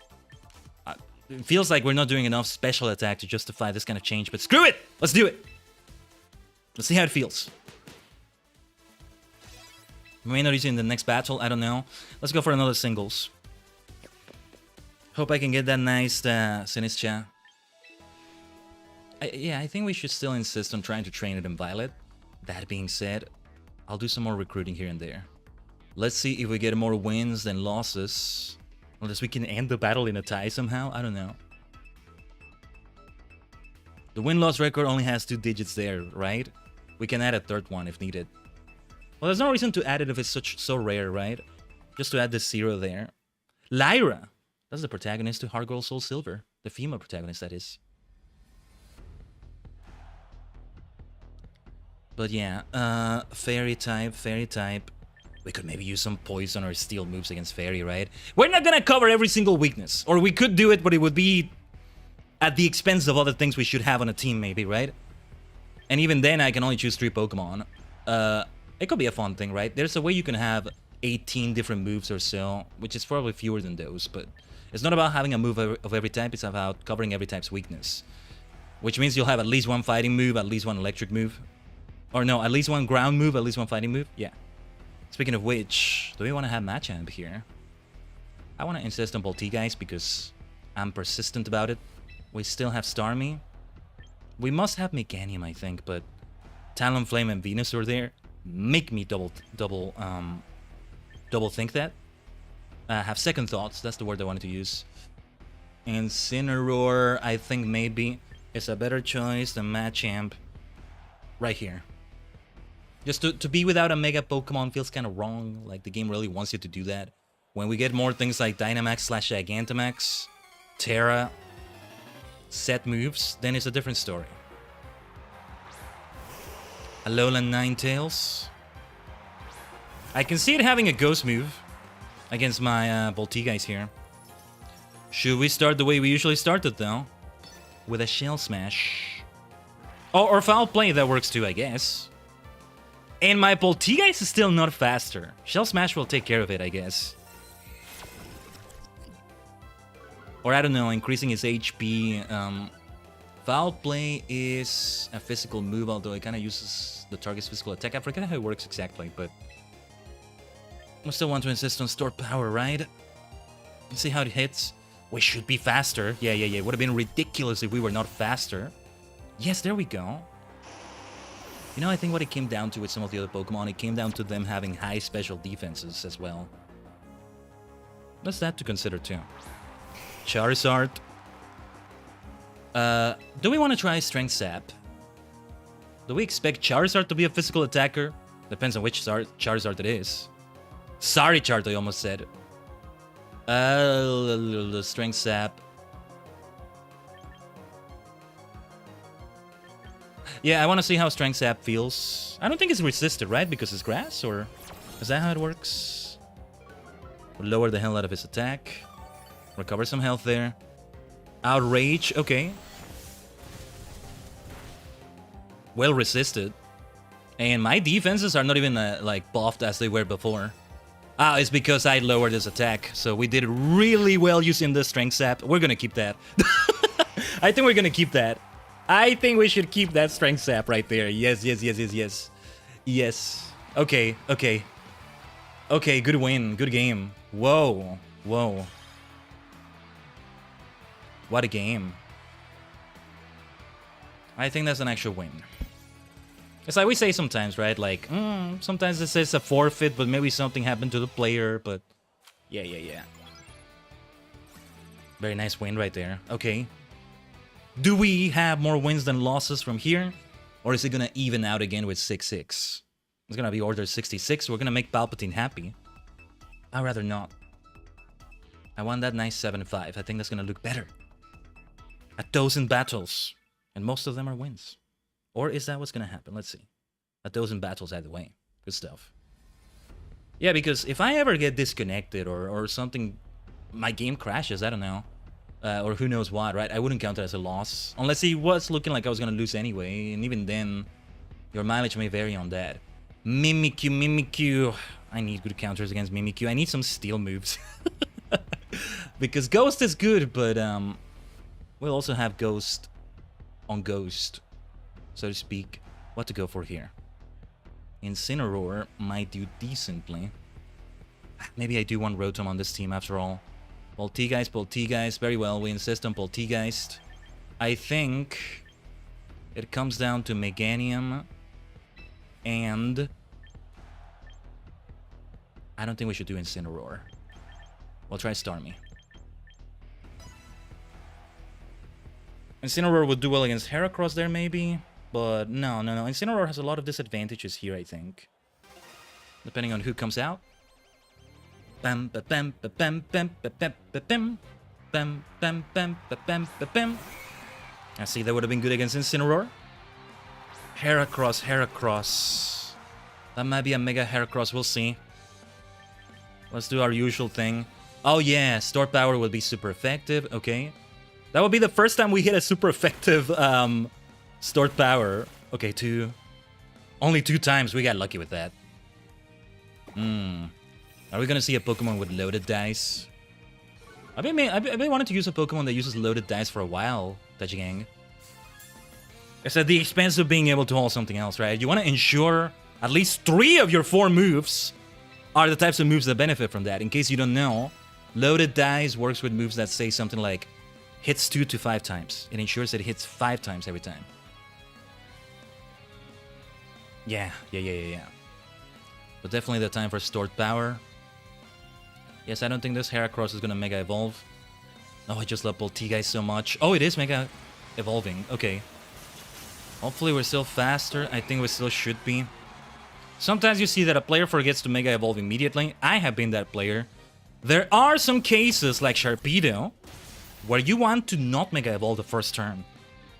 It feels like we're not doing enough special attack to justify this kind of change, but screw it! Let's do it! Let's see how it feels. We may not use it in the next battle, I don't know. Let's go for another singles. Hope I can get that nice Sinistra. Yeah, I think we should still insist on trying to train it in Violet. That being said, I'll do some more recruiting here and there. Let's see if we get more wins than losses. Unless we can end the battle in a tie somehow. I don't know. The win-loss record only has 2 digits there, right? We can add a third one if needed. Well, there's no reason to add it if it's so rare, right? Just to add the 0 there. Lyra! That's the protagonist to Hard Girl Soul Silver. The female protagonist, that is. But yeah, fairy type. We could maybe use some poison or steel moves against fairy, right? We're not gonna cover every single weakness. Or we could do it, but it would be at the expense of other things we should have on a team, maybe, right? And even then, I can only choose 3 Pokemon. It could be a fun thing, right? There's a way you can have 18 different moves or so, which is probably fewer than those, but it's not about having a move of every type, it's about covering every type's weakness. Which means you'll have at least 1 fighting move, at least 1 electric move. Or no, at least 1 ground move, at least 1 fighting move. Yeah. Speaking of which, do we want to have Machamp here? I want to insist on Polteageist because I'm persistent about it. We still have Starmie. We must have Meganium, I think, but Talonflame and Venusaur there make me double think that. Have second thoughts, that's the word I wanted to use. Incineroar, I think maybe is a better choice than Machamp right here. Just to be without a Mega Pokemon feels kind of wrong, like the game really wants you to do that. When we get more things like Dynamax/Gigantamax, Terra, set moves, then it's a different story. Alolan Ninetales. I can see it having a ghost move against my Polteageist here. Should we start the way we usually started though? With a Shell Smash. Oh, or Foul Play, that works too, I guess. And my Polteageist is still not faster. Shell Smash will take care of it, I guess. Or I don't know, increasing his HP. Foul Play is a physical move, although it kind of uses the target's physical attack. I forget how it works exactly, but I still want to insist on Store Power, right? Let's see how it hits. We should be faster. Yeah. It would have been ridiculous if we were not faster. Yes, there we go. You know, I think what it came down to with some of the other Pokemon, it came down to them having high special defenses as well. That's that to consider too. Charizard. Do we want to try Strength Sap? Do we expect Charizard to be a physical attacker? Depends on which Charizard it is. Sorry, Charizard, I almost said. Strength Sap. Yeah, I want to see how Strength Sap feels. I don't think it's resisted, right? Because it's grass, or is that how it works? We'll lower the hell out of his attack. Recover some health there. Outrage, okay. Well resisted. And my defenses are not even like buffed as they were before. Ah, it's because I lowered his attack. So we did really well using the Strength Sap. We're gonna keep that. I think we're gonna keep that. I think we should keep that Strength Sap right there. Yes. Yes. Okay. Okay, good win. Good game. Whoa. What a game. I think that's an actual win. It's like we say sometimes, right? Like, sometimes it says a forfeit, but maybe something happened to the player, but yeah. Very nice win right there. Okay. Do we have more wins than losses from here? Or is it gonna even out again with 6-6? It's gonna be order 66. We're gonna make Palpatine happy. I'd rather not. I want that nice 7-5. I think that's gonna look better. 1,000 battles. And most of them are wins. Or is that what's gonna happen? Let's see. 1,000 battles either way. Good stuff. Yeah, because if I ever get disconnected or something, my game crashes, I don't know. Or who knows what, right? I wouldn't count it as a loss. Unless it was looking like I was gonna lose anyway. And even then, your mileage may vary on that. Mimikyu. I need good counters against Mimikyu. I need some steel moves. Because Ghost is good, but we'll also have Ghost on Ghost, so to speak. What to go for here? Incineroar might do decently. Maybe I do want Rotom on this team after all. Polteageist. Very well, we insist on Polteageist. I think it comes down to Meganium and I don't think we should do Incineroar. We'll try Starmie. Incineroar would do well against Heracross there, maybe. But no. Incineroar has a lot of disadvantages here, I think. Depending on who comes out. Bam, ba, bam, ba, bam, bam, ba, bam, ba, bam. Bam, bam, bam, ba, bam, ba, bam. I see that would have been good against Incineroar. Heracross. That might be a Mega Heracross, we'll see. Let's do our usual thing. Oh yeah, Store Power would be super effective, okay. That would be the first time we hit a super effective Stored Power. Okay, only 2 times, we got lucky with that. Are we gonna see a Pokemon with loaded dice? I've been wanting to use a Pokemon that uses loaded dice for a while, Tajigen. It's at the expense of being able to hold something else, right? You want to ensure at least 3 of your 4 moves are the types of moves that benefit from that. In case you don't know, loaded dice works with moves that say something like hits 2 to 5 times. It ensures that it hits 5 times every time. Yeah. But definitely the time for Stored Power. Yes, I don't think this Heracross is gonna Mega Evolve. Oh, I just love Polteageist so much. Oh, it is Mega Evolving. Okay. Hopefully we're still faster. I think we still should be. Sometimes you see that a player forgets to Mega Evolve immediately. I have been that player. There are some cases like Sharpedo where you want to not Mega Evolve the first turn.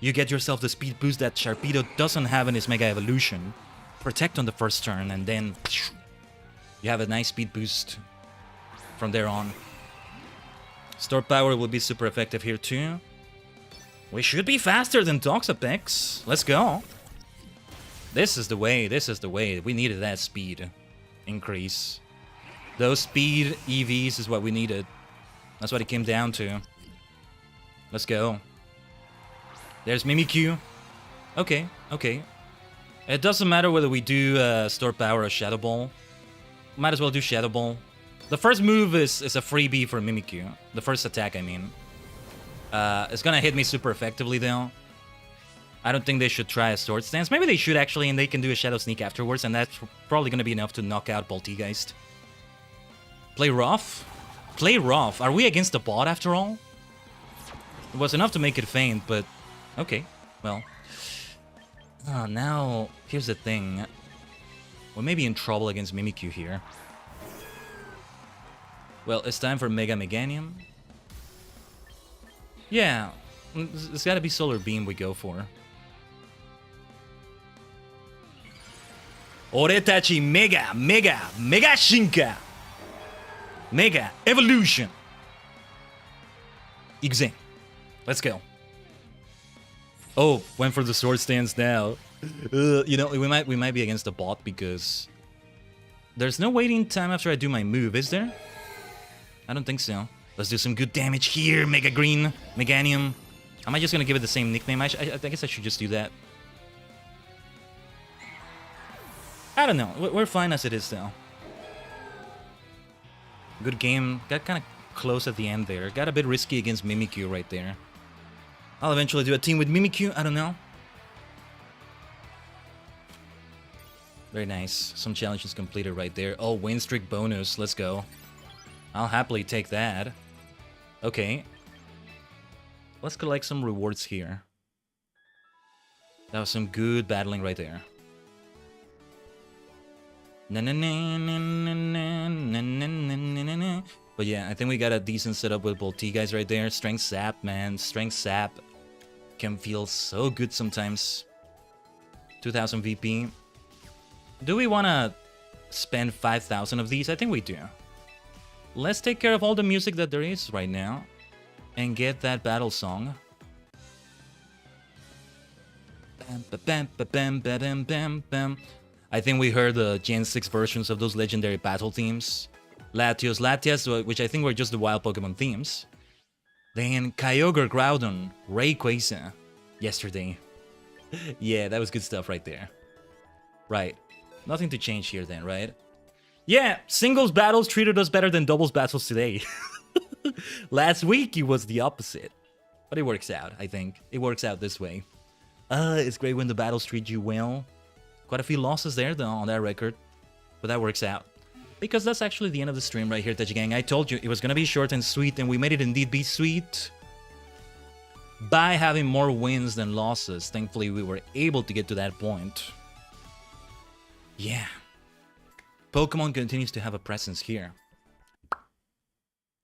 You get yourself the speed boost that Sharpedo doesn't have in his Mega Evolution. Protect on the first turn, and then you have a nice speed boost from there on. Store Power will be super effective here too. We should be faster than Toxapex. Let's go. This is the way. We needed that speed increase. Those speed EVs is what we needed. That's what it came down to. Let's go. There's Mimikyu. Okay. It doesn't matter whether we do Store Power or Shadow Ball. Might as well do Shadow Ball. The first move is a freebie for Mimikyu. The first attack, I mean. It's gonna hit me super effectively, though. I don't think they should try a Sword Stance. Maybe they should, actually, and they can do a Shadow Sneak afterwards, and that's probably gonna be enough to knock out Polteageist. Play rough? Play rough. Are we against the bot, after all? It was enough to make it faint, but... Okay, well... now, here's the thing. We may be in trouble against Mimikyu here. Well, it's time for Mega Meganium. Yeah, it's gotta be Solar Beam we go for. Oretachi Mega Shinka! Mega Evolution! Ixe. Let's go. Oh, went for the Sword Stance now. You know, we might be against the bot because there's no waiting time after I do my move, is there? I don't think so. Let's do some good damage here, Mega Green, Meganium. Am I just gonna give it the same nickname? I guess I should just do that. I don't know. We're fine as it is, though. Good game. Got kind of close at the end there. Got a bit risky against Mimikyu right there. I'll eventually do a team with Mimikyu. I don't know. Very nice. Some challenges completed right there. Oh, win streak bonus. Let's go. I'll happily take that. Okay. Let's collect some rewards here. That was some good battling right there. But yeah, I think we got a decent setup with Polteageist right there. Strength Sap, man. Strength Sap can feel so good sometimes. 2000 VP. Do we want to spend 5,000 of these? I think we do. Let's take care of all the music that there is right now and get that battle song. I think we heard the Gen 6 versions of those legendary battle themes. Latias, which I think were just the wild Pokemon themes. Then Kyogre, Groudon, Rayquaza yesterday. Yeah, that was good stuff right there. Right. Nothing to change here then, right? Yeah, singles battles treated us better than doubles battles today. Last week it was the opposite. But it works out, I think. It works out this way. It's great when the battles treat you well. Quite a few losses there, though, on that record. But that works out. Because that's actually the end of the stream right here, Tajigen. I told you it was gonna be short and sweet, and we made it indeed be sweet by having more wins than losses. Thankfully, we were able to get to that point. Yeah. Pokemon continues to have a presence here.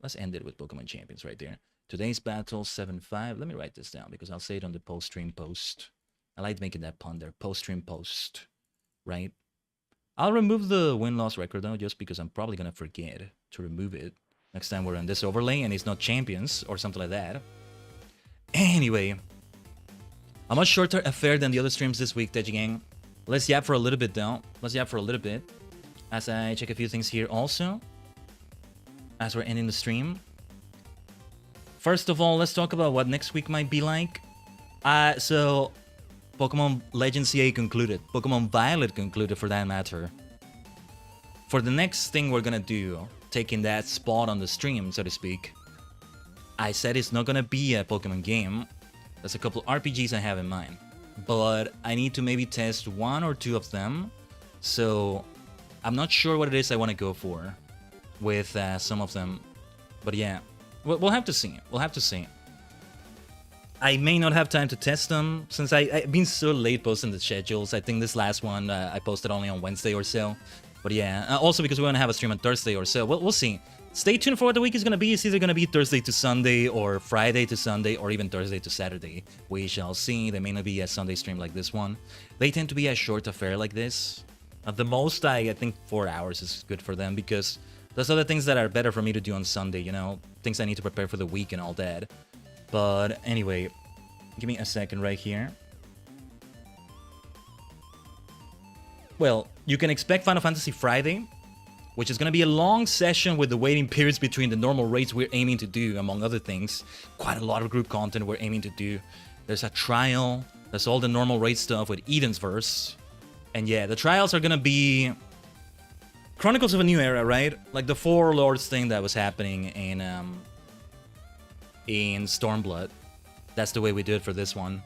Let's end it with Pokemon Champions right there. Today's battle, 7-5. Let me write this down because I'll say it on the post-stream post. I like making that pun there. Post-stream post. Right? I'll remove the win-loss record though, just because I'm probably going to forget to remove it next time we're on this overlay and it's not Champions or something like that. Anyway, a much shorter affair than the other streams this week, Tajigen. Let's yap for a little bit though. Let's yap for a little bit as I check a few things here also as we're ending the stream. First of all, let's talk about what next week might be like. So Pokemon Legends CA concluded. Pokemon Violet concluded, for that matter. For the next thing we're gonna do, taking that spot on the stream, so to speak, I said it's not gonna be a Pokemon game. There's a couple RPGs I have in mind, but I need to maybe test one or two of them. So I'm not sure what it is I want to go for with some of them, but yeah, we'll have to see. We'll have to see. I may not have time to test them since I've been so late posting the schedules. I think this last one I posted only on Wednesday or so. But yeah, also because we want to have a stream on Thursday or so. We'll see. Stay tuned for what the week is going to be. It's either going to be Thursday to Sunday or Friday to Sunday or even Thursday to Saturday. We shall see. There may not be a Sunday stream like this one. They tend to be a short affair like this. At the most, I think 4 hours is good for them because there's other things that are better for me to do on Sunday, you know? Things I need to prepare for the week and all that. But anyway, give me a second right here. Well, you can expect Final Fantasy Friday, which is going to be a long session with the waiting periods between the normal raids we're aiming to do, among other things. Quite a lot of group content we're aiming to do. There's a trial. There's all the normal raid stuff with Eden's Verse. And yeah, the trials are going to be Chronicles of a New Era, right? Like the Four Lords thing that was happening in Stormblood. That's the way we do it for this one.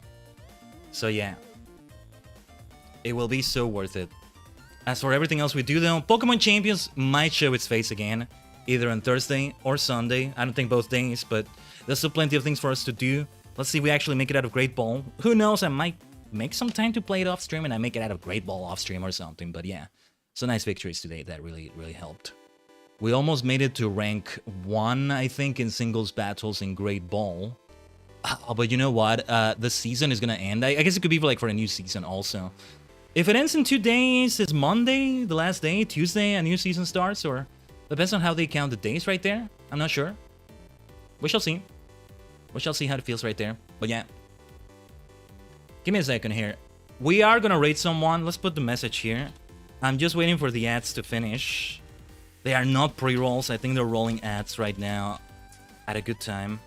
So yeah. It will be so worth it. As for everything else we do though, Pokemon Champions might show its face again, either on Thursday or Sunday. I don't think both days, but there's still plenty of things for us to do. Let's see if we actually make it out of Great Ball. Who knows, I might make some time to play it off stream and I make it out of Great Ball off stream or something, but yeah. So nice victories today, that really helped. We almost made it to rank 1, I think, in singles battles in Great Ball. But you know what, the season is gonna end. I guess it could be like for a new season also. If it ends in 2 days, is Monday the last day? Tuesday a new season starts? Or depends on how they count the days right there. I'm not sure. We shall see. We shall see how it feels right there. But yeah. Give me a second here. We are gonna rate someone. Let's put the message here. I'm just waiting for the ads to finish. They are not pre-rolls. I think they're rolling ads right now at a good time.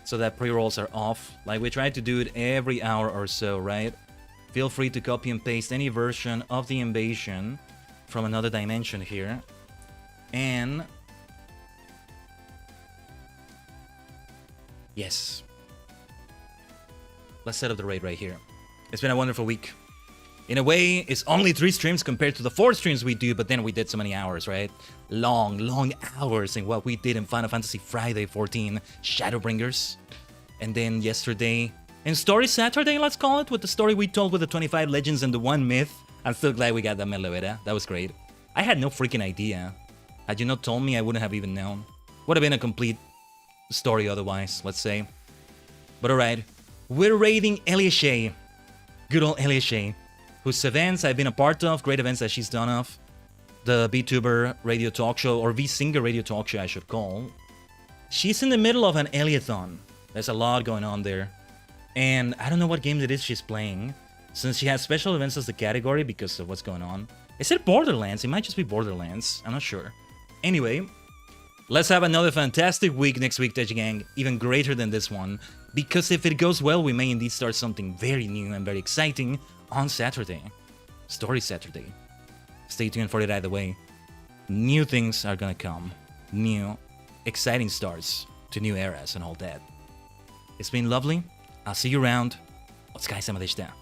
So that pre-rolls are off. Like we try to do it every hour or so, right? Feel free to copy and paste any version of the invasion from another dimension here. And yes. Let's set up the raid right here. It's been a wonderful week. In a way, it's only 3 streams compared to the 4 streams we do, but then we did so many hours, right? Long hours in what we did in Final Fantasy Friday 14 Shadowbringers. And then yesterday, in Story Saturday, let's call it, with the story we told with the 25 legends and the 1 myth. I'm so glad we got that Meloetta. That was great. I had no freaking idea. Had you not told me, I wouldn't have even known. Would have been a complete story otherwise, let's say. But alright, we're raiding Eliashe. Good old Eliashe. Whose events I've been a part of, great events that she's done of. The VTuber radio talk show, or V-Singer radio talk show I should call. She's in the middle of an Eliathon. There's a lot going on there. And I don't know what game it is she's playing, since she has special events as the category because of what's going on. Is it Borderlands? It might just be Borderlands. I'm not sure. Anyway, let's have another fantastic week next week, Tajigen. Even greater than this one. Because if it goes well, we may indeed start something very new and very exciting on Saturday. Story Saturday. Stay tuned for it either way. New things are gonna come. New, exciting starts to new eras and all that. It's been lovely. I'll see you around. お疲れ様でした。